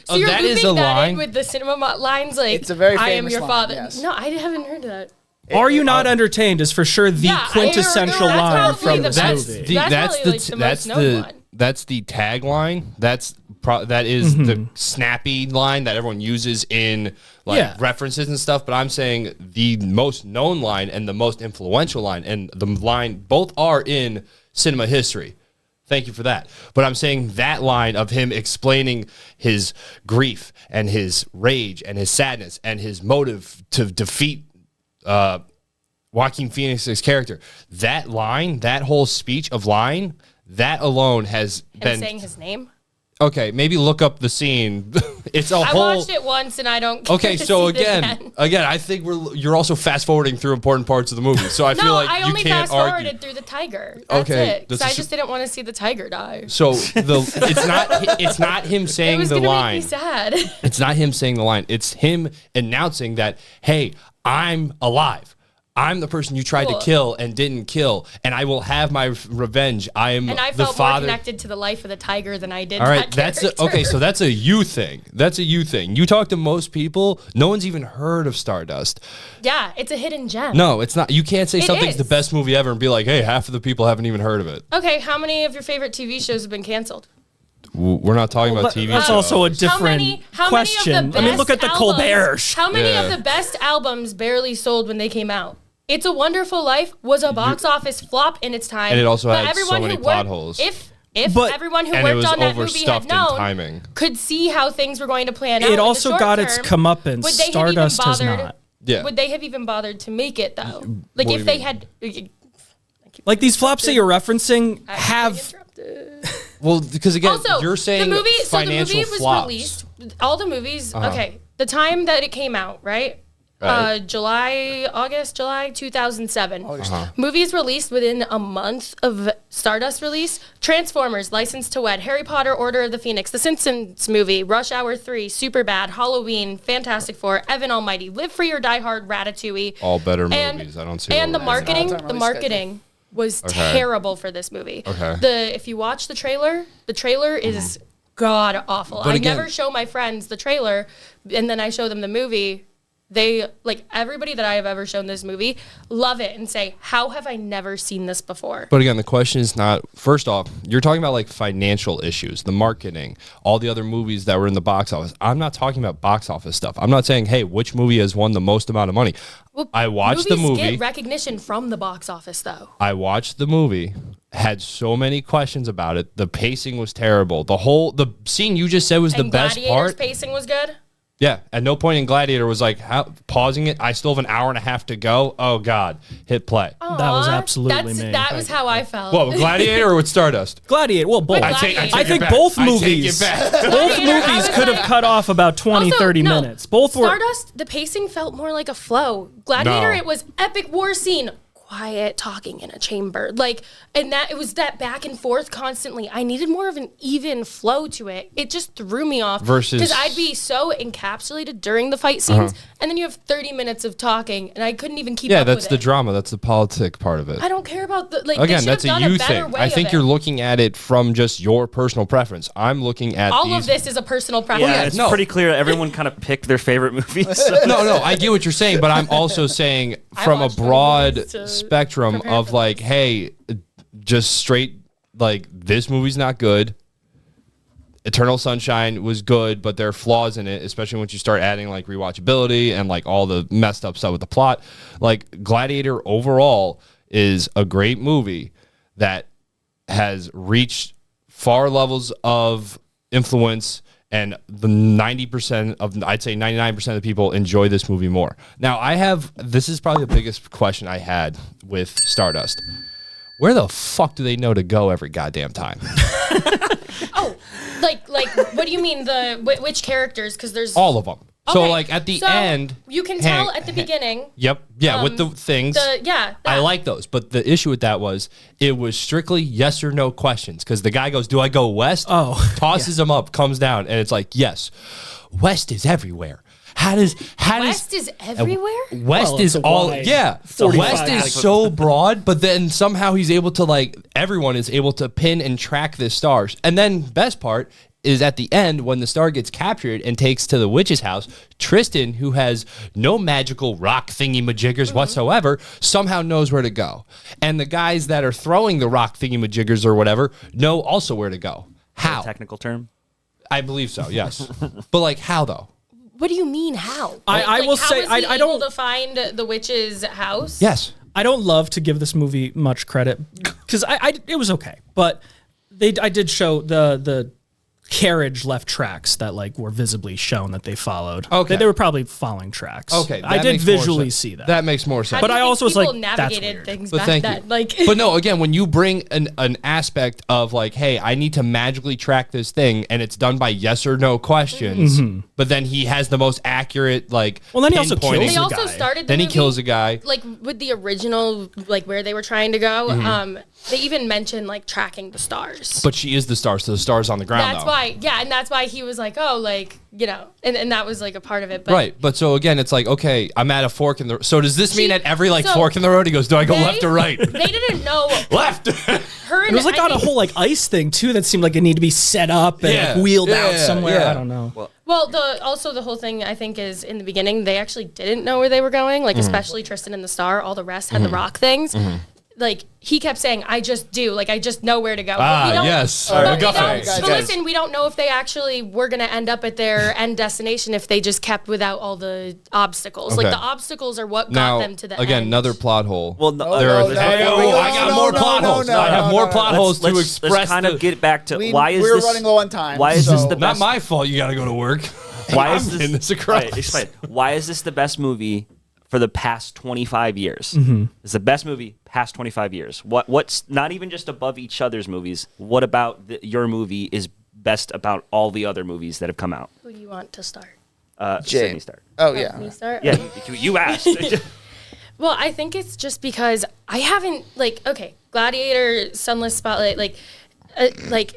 So you're that is looping a that line. in with the cinema lines like, It's a very I am famous your line, father. yes. No, I haven't heard that. Are You Not Entertained is for sure the Yeah, I quintessential heard that. line That's from probably this the best. movie. That's probably, like, the most known one. That's the tagline. That is the snappy line that everyone uses in Yeah. references and stuff. But I'm saying the most known line and the most influential line, and the line both are in cinema history. Thank you for that. But I'm saying that line of him explaining his grief and his rage and his sadness and his motive to defeat Joaquin Phoenix's character. That line, that whole speech of line, that alone has Him been saying his name. okay. Maybe look up the scene. It's a I whole. watched it once and I don't. care Okay, to so see it again, I think you're also fast forwarding through important parts of the movie. So I feel No, like I you only can't fast argue. forwarded through the tiger. That's Okay, it. Because that's I a just didn't want to see the tiger die. So it's not him It saying was the gonna line. make me sad. It's not him saying the line. It's him announcing that, hey, I'm alive. I'm the person you tried to kill and didn't kill, and I will have my revenge. I am and I the felt father. more connected to the life of the tiger than I did. All right, that okay. So that's a you thing. That's a you thing. You talk to most people, no one's even heard of Stardust. Yeah, it's a hidden gem. No, it's not. You can't say It something's is. the best movie ever and be like, hey, half of the people haven't even heard of it. Okay, how many of your favorite TV shows have been canceled? We're not talking about TV That's shows. also a different question. I mean, look at the Colbert. How many of the best albums barely sold when they came out? It's a Wonderful Life was a box office flop in its time. And it also but had so everyone many who plot worked- holes. If But- everyone who And it worked was on that movie had overstuffed in known, timing. could see how things were going to plan out. It in the also short got its term, comeuppance. would they have even Stardust has bothered- not. Yeah. Would they have even bothered to make it though? Like What do if you they mean? had. Like these flops that you're referencing have. Well, because again, Also, you're saying the movie, financial so the movie was flops. released. All the movies. Uh-huh. Okay, the time that it came out, right? Right. July 2007. Movies released within a month of Stardust release: Transformers, License to Wed, Harry Potter, Order of the Phoenix, The Simpsons movie, Rush Hour 3, Superbad, Halloween, Fantastic Four, Evan Almighty, Live Free or Die Hard, Ratatouille. All better And- movies. I don't see. And the what we're saying. marketing, was Okay. terrible for this movie. Okay. If you watch the trailer is god awful. But I again- never show my friends the trailer, and then I show them the movie. They, like, everybody that I have ever shown this movie, love it and say, how have I never seen this before? But again, the question is not, first off, you're talking about like financial issues, the marketing, all the other movies that were in the box office. I'm not talking about box office stuff. I'm not saying, hey, which movie has won the most amount of money. Well, I watched the movies movie. get recognition from the box office, though. I watched the movie, had so many questions about it. The pacing was terrible. The scene you just said was the And best Gladiator's part. pacing was good. Yeah, at no point in Gladiator was like pausing it. I still have an hour and a half to go. Oh God, hit play. That was Aw, absolutely me. That was how I felt. What, with Gladiator or with Stardust? Gladiator. Well, both. With I Gladiator. think it back. both I take movies. it back. Both Gladiator, I movies was could have like- cut off about 20, Also, 30 no, minutes. Both were. Stardust, the pacing felt more like a flow. Gladiator, No. it was epic war scene, quiet talking in a chamber. Like, and that it was that back and forth constantly. I needed more of an even flow to it. It just threw me off. Versus- because I'd be so encapsulated during the fight scenes, and then you have 30 minutes of talking, and I couldn't even keep Yeah, up that's with the it. drama. That's the politic part of it. I don't care about the like. they Again, should that's have a done you better thing. way I of think it. you're looking at it from just your personal preference. I'm looking at All these. of this is a personal preference. Yeah, it's no. pretty clear everyone kind of picked their favorite movies. No, I get what you're saying, but I'm also saying I from a watched more broad movies to spectrum prepare of for like, hey, just straight like this movie's not good. Eternal Sunshine was good, but there are flaws in it, especially once you start adding like rewatchability and like all the messed up stuff with the plot. Like Gladiator overall is a great movie that has reached far levels of influence, and the 90% of, I'd say 99% of the people enjoy this movie more. Now this is probably the biggest question I had with Stardust. Where the fuck do they know to go every goddamn time? Oh, like what do you mean which characters? Because there's All of them. So Okay, like at the so end, you can tell at the beginning. Yep. Yeah, with the things. I that. like those. But the issue with that was it was strictly yes or no questions. Because the guy goes, do I go west? Oh, tosses him up, comes down, and it's like, yes, west is everywhere. How does West is everywhere. West Well, is it's a all wide yeah. 45 West is so broad, but then somehow he's able to like everyone is able to pin and track the stars. And then best part is at the end when the star gets captured and takes to the witch's house, Tristan, who has no magical rock thingy majiggers whatsoever, somehow knows where to go. And the guys that are throwing the rock thingy majiggers or whatever know also where to go. How? Technical term. I believe so, yes. But like how though? What do you mean? How? I will how say, was he I able don't- to find the witch's house. Yes. I don't love to give this movie much credit because it was okay, but I did show the carriage left tracks that like were visibly shown that they followed. Okay. They were probably following tracks. Okay, I that did makes more visually sense. see that. That makes more sense. How But do you I think also was people like, that's navigated weird. things But back thank then. you. Like, But no, again, when you bring an aspect of like, hey, I need to magically track this thing, and it's done by yes or no questions, but then he has the most accurate like. Well, then he also pinpointing- kills they the also guy. started. The Then he movie, kills a guy. Like with the original, like where they were trying to go. Mm-hmm. They even mentioned like tracking the stars. But she is the star, so the star's on the ground. That's though. why, and that's why he was like, oh, like, you know, and that was like a part of it. But right. But so again, it's like, okay, I'm at a fork in the. So does this mean at every like so fork in the road, he goes, do I go left or right? They didn't know. Left. Her and It was like I on a think- whole like ice thing too that seemed like it needed to be set up and like wheeled out somewhere. I don't know. Well, the whole thing I think is in the beginning they actually didn't know where they were going, like especially Tristan and the Star. All the rest had the rock things. Like he kept saying, "I just do, like I just know where to go." Ah, But we don't- yes. but we MacGuffin. don't- but listen, we don't know if they actually were going to end up at their end destination if they just kept without all the obstacles. Like Okay. the obstacles are what Now, got them to the again, end. another plot hole. Well, no, there are. no, no, Hey, no, oh, no, I got no, more no, plot no, holes. no, I have no, more no, plot no. holes to let's express. kind of get back to We- why is we're this running low on time. Why is this so- the Not best? my fault. You got to go to work. Why I'm is in this Right, across. explain. Why is this the best movie for the past 25 years? It's the best movie past 25 years. What's not even just above each other's movies? What about your movie is best about all the other movies that have come out? Who do you want to start? Sydney start. Oh Me yeah. start? Yeah, you asked. Well, I think it's just because I haven't Gladiator, Sunless Spotlight, like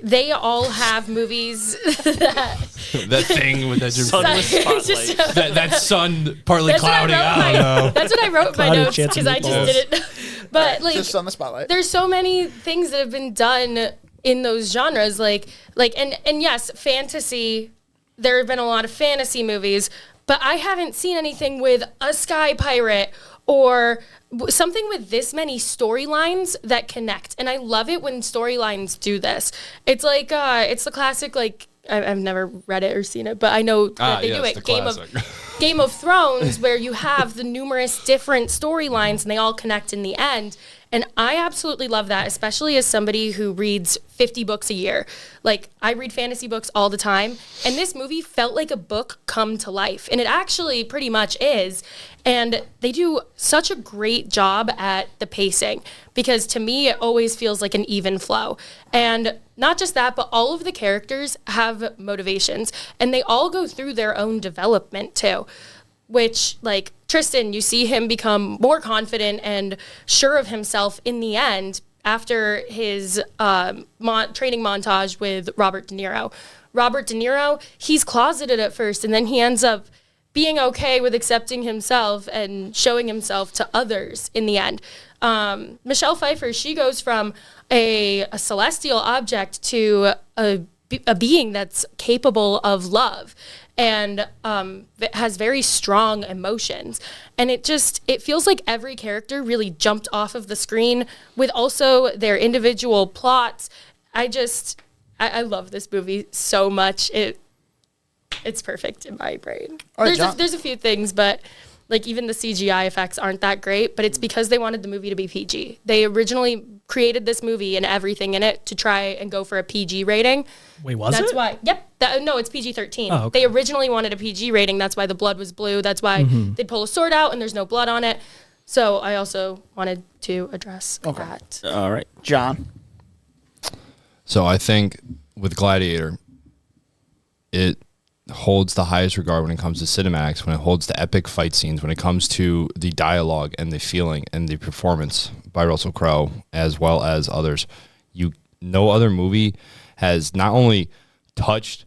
they all have movies that That thing with that. Sunless Spotlight. Just- that sun partly That's what cloudy. I I wrote don't know. That's what I wrote in my Cloudy notes chance of because I just meatballs. didn't. But like, Just on the spotlight. there's so many things that have been done in those genres, and yes, fantasy. There have been a lot of fantasy movies, but I haven't seen anything with a sky pirate or something with this many storylines that connect. And I love it when storylines do this. It's like it's the classic like. I've never read it or seen it, but I know that they do yes, it. the Game of Thrones, where you have the numerous different storylines and they all connect in the end. And I absolutely love that, especially as somebody who reads 50 books a year. Like, I read fantasy books all the time, and this movie felt like a book come to life. And it actually pretty much is. And they do such a great job at the pacing, because to me, it always feels like an even flow. And not just that, but all of the characters have motivations, and they all go through their own development too. Which, like Tristan, you see him become more confident and sure of himself in the end after his training montage with Robert De Niro. Robert De Niro, he's closeted at first, and then he ends up being okay with accepting himself and showing himself to others in the end. Michelle Pfeiffer, she goes from a celestial object to a being that's capable of love and has very strong emotions. And it feels like every character really jumped off of the screen with also their individual plots. I love this movie so much. It's perfect in my brain. All right, There's a few things, but like even the CGI effects aren't that great, but it's because they wanted the movie to be PG. They originally created this movie and everything in it to try and go for a PG rating. Wait, was That's it? why. Yep. No, it's PG-13. Oh, okay. They originally wanted a PG rating. That's why the blood was blue. That's why they'd pull a sword out and there's no blood on it. So I also wanted to address that. All right. John. So I think with Gladiator, it holds the highest regard when it comes to cinematics, when it holds the epic fight scenes, when it comes to the dialogue and the feeling and the performance by Russell Crowe, as well as others. No other movie has not only touched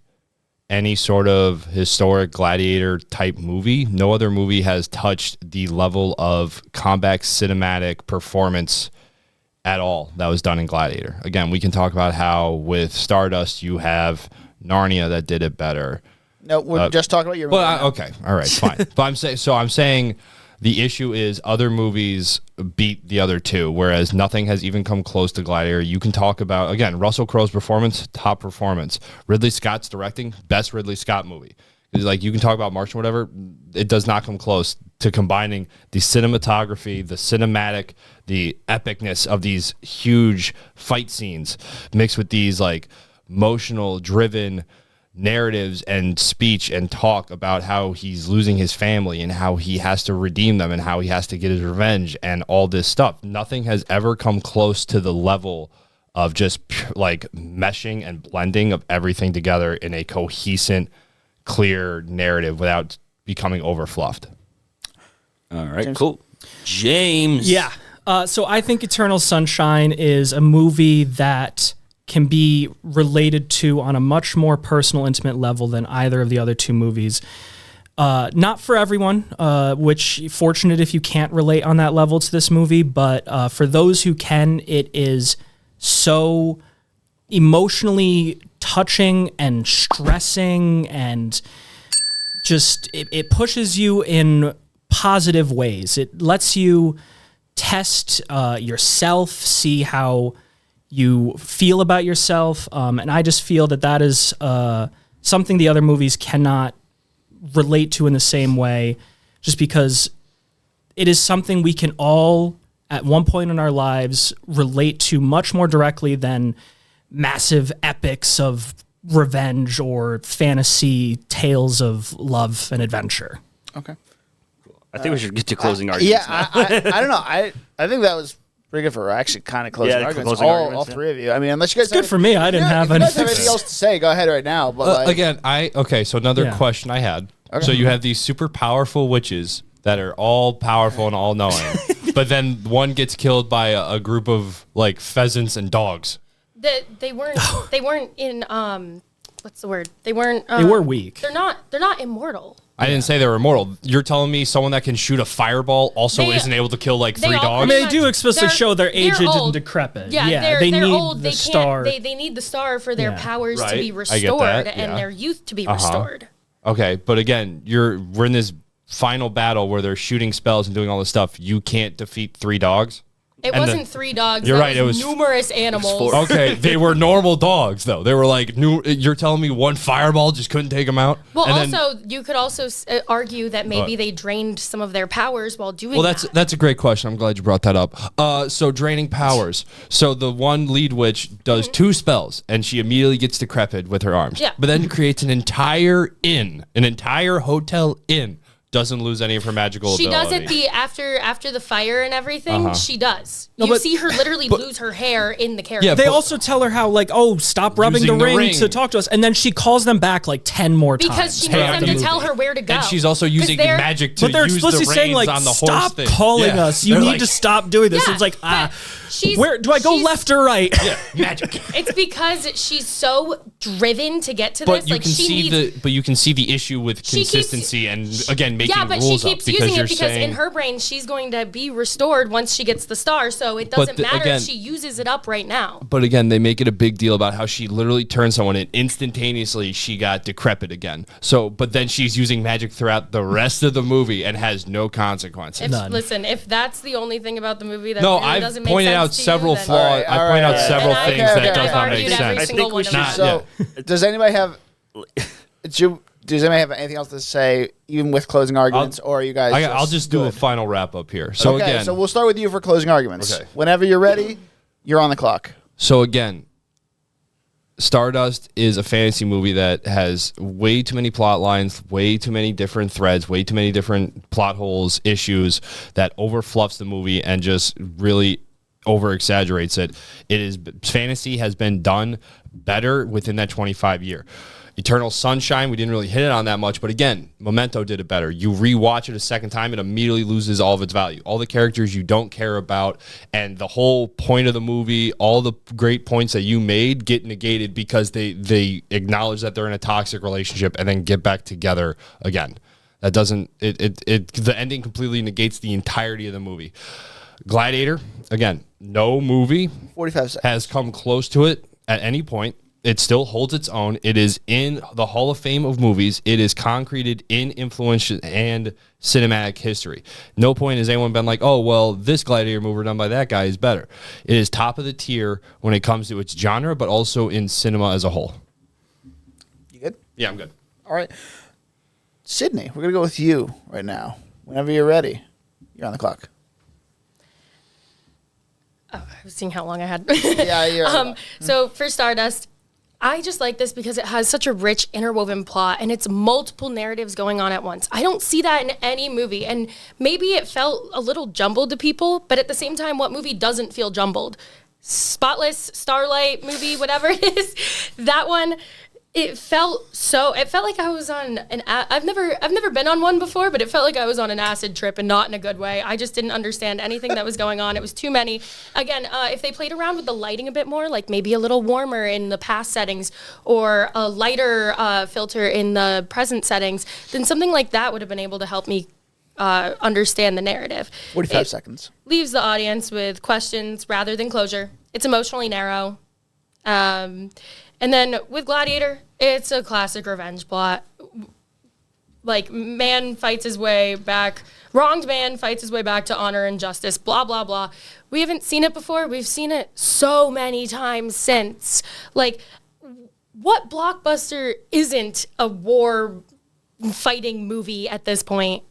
any sort of historic gladiator type movie, no other movie has touched the level of combat cinematic performance at all that was done in Gladiator. Again, we can talk about how with Stardust you have Narnia that did it better. No, we're just talking about your movie. Well, okay, all right, fine. But I'm saying the issue is other movies beat the other two, whereas nothing has even come close to Gladiator. You can talk about, again, Russell Crowe's performance, top performance. Ridley Scott's directing, best Ridley Scott movie. Like, you can talk about Martian, whatever. It does not come close to combining the cinematography, the cinematic, the epicness of these huge fight scenes mixed with these like emotional, driven narratives and speech and talk about how he's losing his family and how he has to redeem them and how he has to get his revenge and all this stuff. Nothing has ever come close to the level of just like meshing and blending of everything together in a cohesive, clear narrative without becoming overfluffed. All right, cool. James. Yeah. So I think Eternal Sunshine is a movie that can be related to on a much more personal, intimate level than either of the other two movies. Not for everyone, which fortunate if you can't relate on that level to this movie, but for those who can, it is so emotionally touching and stressing, and just it pushes you in positive ways. It lets you test yourself, see how you feel about yourself, and I just feel that is something the other movies cannot relate to in the same way, just because it is something we can all at one point in our lives relate to much more directly than massive epics of revenge or fantasy tales of love and adventure. Okay. I think we should get to closing arguments. Yeah, I don't know. I think that was pretty good for actually kind of closing arguments. All three of you. I mean, unless you guys. It's good for me. I didn't have anything. anything. If you guys have anything else to say, go ahead right now. But again, so another question I had. Okay. So you have these super powerful witches that are all powerful and all knowing, but then one gets killed by a group of like pheasants and dogs. They weren't in what's the word? They weren't. They were weak. They're not immortal. I didn't say they were immortal. You're telling me someone that can shoot a fireball also isn't able to kill like 3 dogs? I mean, they do explicitly show they're aged and decrepit. Yeah, they they're need old. the star. They need the star for their powers to be I get restored that, and their youth to be restored. Okay, but again, we're in this final battle where they're shooting spells and doing all this stuff. You can't defeat 3 dogs? It wasn't 3 dogs. You're that right. It was numerous animals. Okay, they were normal dogs though. They were like new. You're telling me one fireball just couldn't take them out? Well, also you could also argue that maybe they drained some of their powers while doing. Well, that's a great question. I'm glad you brought that up. So draining powers. So the one lead witch does 2 spells, and she immediately gets decrepit with her arms. Yeah. But then creates an entire hotel inn. Doesn't lose any of her magical She ability. does it after the fire and everything. She does. No, you see her literally lose her hair in the character. Yeah, they also tell her how, like, stop rubbing the Using the ring ring. to talk to us. And then she calls them back like 10 more times. because she needs them to tell her where to go. And she's also using magic to But they're use explicitly the saying, reins like, on the horse stop thing. calling Yeah. us. You They're need like- to stop doing this. Yeah, It's like, but where do I go, left or right? Yeah, magic. It's because she's so driven to get to But this. you Like can she see needs. you can see the issue with She keeps- consistency and again making Yeah, but she rules keeps up using you're it because saying, in her brain she's going to be restored once she gets the star. So it doesn't matter again- if she uses it up right now. But again, they make it a big deal about how she literally turned someone and instantaneously she got decrepit again. So, but then she's using magic throughout the rest of the movie and has no consequences. Listen, if that's the only thing about the movie that No, really I've doesn't make pointed sense out to several you, then- flaws. I point out several And things okay, that okay. does I've not make argued every sense. single we one should- of So, them. does anybody have anything else to say, even with closing arguments, or are you guys? I'll just do a good? final wrap up here. So Okay, again, so we'll start with you for closing arguments. Okay. Whenever you're ready, you're on the clock. So again, Stardust is a fantasy movie that has way too many plot lines, way too many different threads, way too many different plot holes, issues that overfluffs the movie and just really over exaggerates it. Fantasy has been done better within that 25 year. Eternal Sunshine, we didn't really hit it on that much, but again, Memento did it better. You rewatch it a second time, it immediately loses all of its value. All the characters you don't care about, and the whole point of the movie, all the great points that you made get negated because they acknowledge that they're in a toxic relationship and then get back together again. That doesn't the ending completely negates the entirety of the movie. Gladiator, again, no movie 45 seconds. has come close to it at any point. It still holds its own. It is in the Hall of Fame of movies. It is concreted in influence and cinematic history. No point has anyone been like, oh, well, this Gladiator movie done by that guy is better. It is top of the tier when it comes to its genre, but also in cinema as a whole. You good? Yeah, I'm good. All right. Sydney, we're going to go with you right now. Whenever you're ready, you're on the clock. I was seeing how long I had. Yeah, you're So for Stardust, I just like this because it has such a rich interwoven plot and it's multiple narratives going on at once. I don't see that in any movie. And maybe it felt a little jumbled to people, but at the same time, what movie doesn't feel jumbled? Spotless, Starlight movie, whatever it is. That one, It felt like I was on I've never been on one before, but it felt like I was on an acid trip, and not in a good way. I just didn't understand anything that was going on. It was too many. Again, if they played around with the lighting a bit more, like maybe a little warmer in the past settings or a lighter filter in the present settings, then something like that would have been able to help me understand the narrative. 45 seconds. Leaves the audience with questions rather than closure. It's emotionally narrow. And then with Gladiator, it's a classic revenge plot. Like, wronged man fights his way back to honor and justice, blah, blah, blah. We haven't seen it before. We've seen it so many times since. Like, what blockbuster isn't a war fighting movie at this point?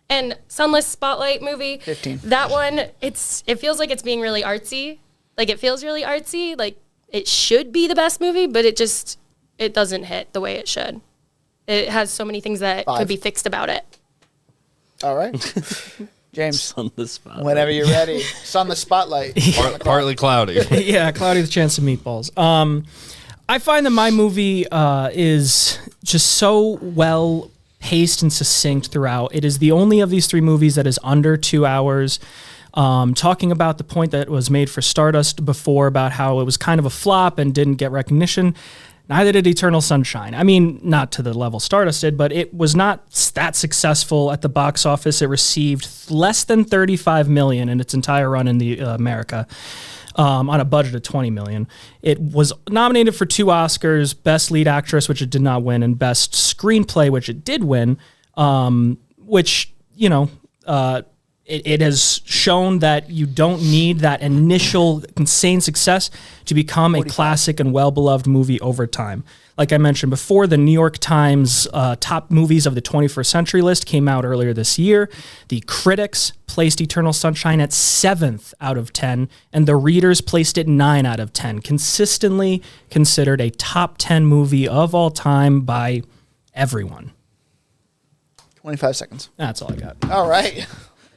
And Sunless Spotlight movie, 15. That one, it feels like it's being really artsy. Like, it feels really artsy. Like, it should be the best movie, but it doesn't hit the way it should. It has so many things that could be fixed about it. All right. James, Sunless Spotlight. whenever you're ready. Sunless Spotlight. Partly cloudy. Yeah, Cloudy with a Chance of Meatballs. I find that my movie is just so well paced and succinct throughout. It is the only of these three movies that is under 2 hours. Talking about the point that was made for Stardust before about how it was kind of a flop and didn't get recognition. Neither did Eternal Sunshine. I mean, not to the level Stardust did, but it was not that successful at the box office. It received less than $35 million in its entire run in the America, on a budget of $20 million. It was nominated for 2 Oscars, Best Lead Actress, which it did not win, and Best Screenplay, which it did win, which, it has shown that you don't need that initial insane success to become a classic and well-beloved movie over time. Like I mentioned before, the New York Times top movies of the 21st century list came out earlier this year. The critics placed Eternal Sunshine at 7th out of 10, and the readers placed it 9 out of 10. Consistently considered a top 10 movie of all time by everyone. 25 seconds. That's all I got. All right.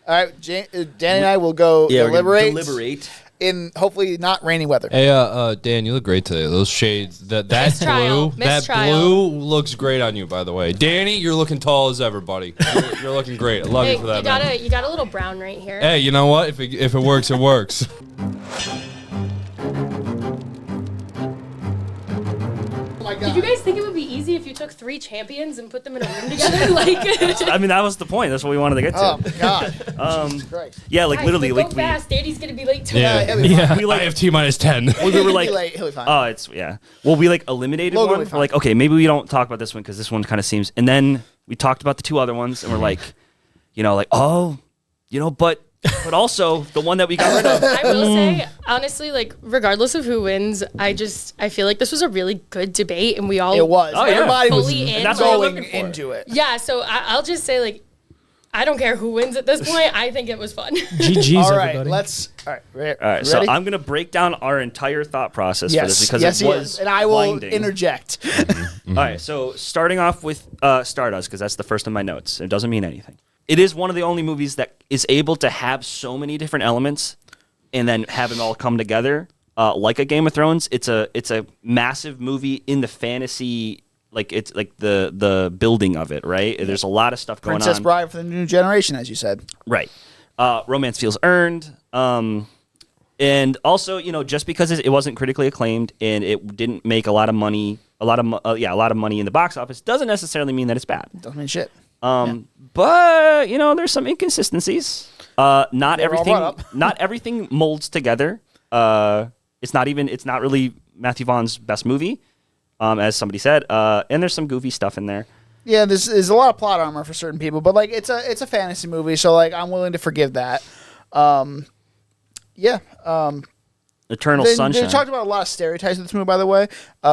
All right, Dan and I will go deliberate in hopefully not rainy weather. Hey, Dan, you look great today. Those shades, that Mistrial. blue, that blue looks great on you. By the way, Danny, you're looking tall as ever, buddy. You're looking great. I love you for that. Man. You got a little brown right here. Hey, you know what? If it works, it works. Did you guys think it would be easy if you took 3 champions and put them in a room together? I mean, that was the point. That's what we wanted to get to. Oh, my God. Jesus Christ. Yeah, like, Guys, literally. go fast. Danny's going to be late too. He'll be fine. We, like, I have T minus 10. we were He'll like, be late. He'll be fine. oh, it's, yeah. Well, we, like, eliminated Logan will one. be We're like, okay, maybe we don't talk about this one because this one kind of seems. And then we talked about the 2 other ones, and we're like, but also the one that we got rid of. I will say, honestly, like, regardless of who wins, I feel like this was a really good debate, and we all It was. Oh, yeah. Everybody was Fully in. That's what we're going looking for. into it. Yeah, so I'll just say, like, I don't care who wins at this point. I think it was fun. GG's, All right, everybody. all right, All right, so ready? I'm going to break down our entire thought process for this Yes, because yes, it he was is. And I will blinding. interject. All right, so starting off with Stardust, because that's the first of my notes. It doesn't mean anything. It is one of the only movies that is able to have so many different elements and then have them all come together, like a Game of Thrones. It's a massive movie in the fantasy, like it's like the building of it, right? There's a lot of stuff going Princess on. Bride for the new generation, as you said. Right. Romance feels earned. And also, just because it wasn't critically acclaimed and it didn't make a lot of money, a lot of money in the box office, doesn't necessarily mean that it's bad. Doesn't mean shit. But there's some inconsistencies. Not They were all brought up. not everything molds together. It's not really Matthew Vaughn's best movie, as somebody said. And there's some goofy stuff in there. Yeah, there's a lot of plot armor for certain people, but like it's a fantasy movie, so like I'm willing to forgive that. Eternal They Sunshine. talked about a lot of stereotypes in this movie, by the way.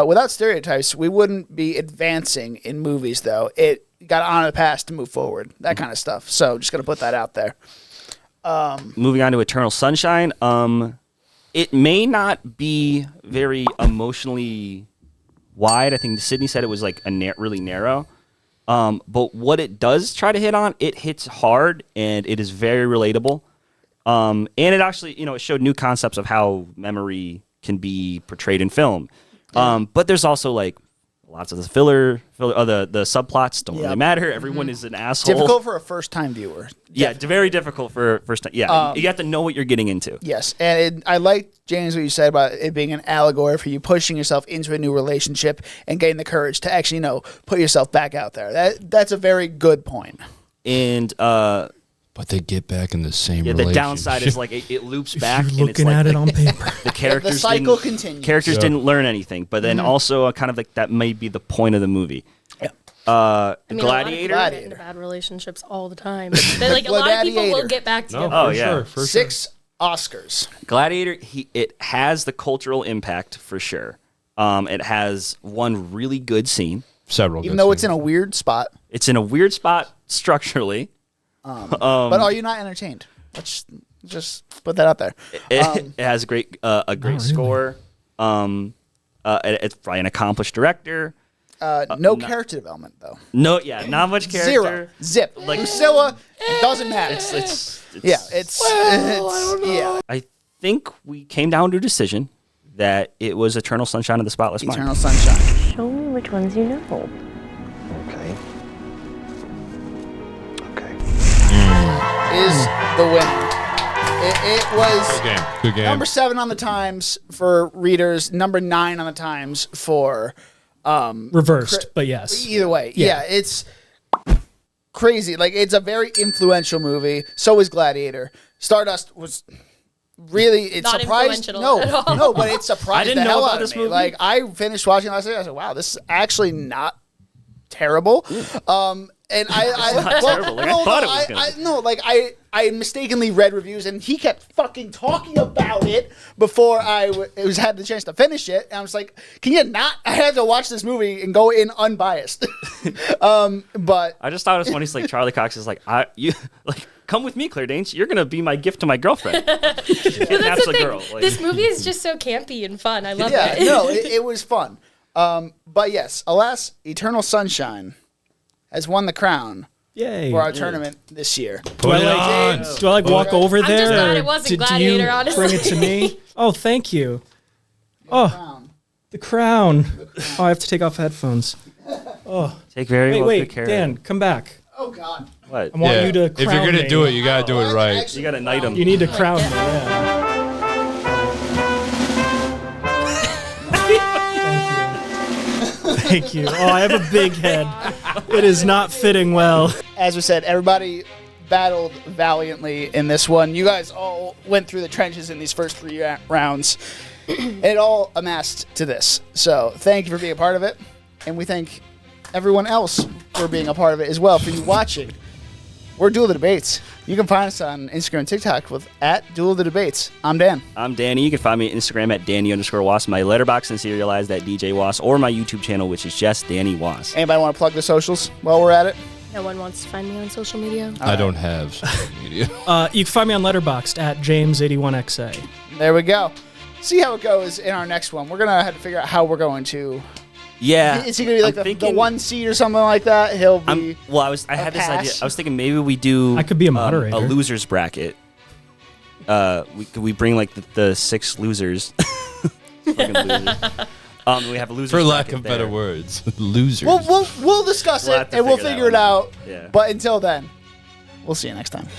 Without stereotypes, we wouldn't be advancing in movies, though. It got to honor the past to move forward, that kind of stuff. So just going to put that out there. Moving on to Eternal Sunshine. It may not be very emotionally wide. I think Sydney said it was like really narrow. But what it does try to hit on, it hits hard and it is very relatable. And it actually, it showed new concepts of how memory can be portrayed in film. But there's also like a lots of the the subplots don't really matter. Everyone is an asshole. Difficult for a first-time viewer. Yeah, very difficult for first time. Yeah, you have to know what you're getting into. Yes, and I like, James, what you said about it being an allegory for you pushing yourself into a new relationship and getting the courage to actually, put yourself back out there. That's a very good point. And but they get back in the same the relationship. downside is like it loops back. You're looking and it's at like it on paper. The characters The cycle didn't- continues. Characters didn't learn anything, but then also kind of like that may be the point of the movie. Yeah. I mean, Gladiator. A lot of people get into bad relationships all the time. Like a lot of people will get back together. Oh, yeah. For 6 Oscars. Gladiator, it has the cultural impact for sure. It has one really good scene. Several. Even though it's in a weird spot. It's in a weird spot structurally. But are you not entertained? Let's just put that out there. It has a great score. It's by an accomplished director. No character development, though. No, yeah, not much character. 0. Zip. Like Lucilla, doesn't matter. It's yeah, yeah. I think we came down to a decision that it was Eternal Sunshine of the Spotless Mind. Eternal Sunshine. Show me which ones you know. Okay. Okay. Is the winner. It was Good game. number 7 on the Times for readers, number 9 on the Times for Reversed, but yes. either way. Yeah, it's crazy. Like, it's a very influential movie. So is Gladiator. Stardust was really, it Not surprised influential at all. no, but it surprised I didn't the know hell about out this of me. movie. Like, I finished watching it last night. I said, wow, this is actually not terrible. And I not terrible. Like, I thought it was gonna be. No, like I mistakenly read reviews, and he kept fucking talking about it before I had the chance to finish it. And I was like, can you not? I had to watch this movie and go in unbiased. But I just thought it was funny. It's like Charlie Cox is like, come with me, Claire Danes. You're gonna be my gift to my girlfriend. That's Kidnaps the a thing. girl. Like, This movie is just so campy and fun. I love yeah, it. no, it was fun. But yes, alas, Eternal Sunshine has won the crown Yay. for our tournament this year. Do I walk over I'm there? just glad or it wasn't do Gladiator, you honestly. bring it to me? Oh, thank you. Oh, Crown. the crown. Oh, I have to take off headphones. take very good Wait, care. Dan, come back. Oh God. What? I want you to if crown you're gonna me. do it, you gotta do it right. You gotta knight him. You need to crown me, yeah. Thank you. Oh, I have a big head. It is not fitting well. As we said, everybody battled valiantly in this one. You guys all went through the trenches in these first 3 rounds. It all amassed to this. So thank you for being a part of it. And we thank everyone else for being a part of it as well, for you watching. We're Duel the Debates. You can find us on Instagram and TikTok with @DuelTheDebates. I'm Dan. I'm Danny. You can find me on Instagram at Danny_Was, my letterbox and serialized at DJ Was, or my YouTube channel, which is just Danny Was. Anybody want to plug the socials while we're at it? No one wants to find me on social media. I don't have social media. You can find me on Letterboxd at James81XA. There we go. See how it goes in our next one. We're going to have to figure out how we're going to... Yeah. Is he going to be like I'm the thinking- 1 seed or something like that? He'll be... I had this idea. pass. I was thinking maybe we do. I could be a moderator. A losers bracket. We bring like the 6 losers. Fucking losers. We have a losers. For lack bracket of better there. words, losers. We'll discuss We'll it have to and we'll figure that figure it one out. out. Yeah. But until then, we'll see you next time.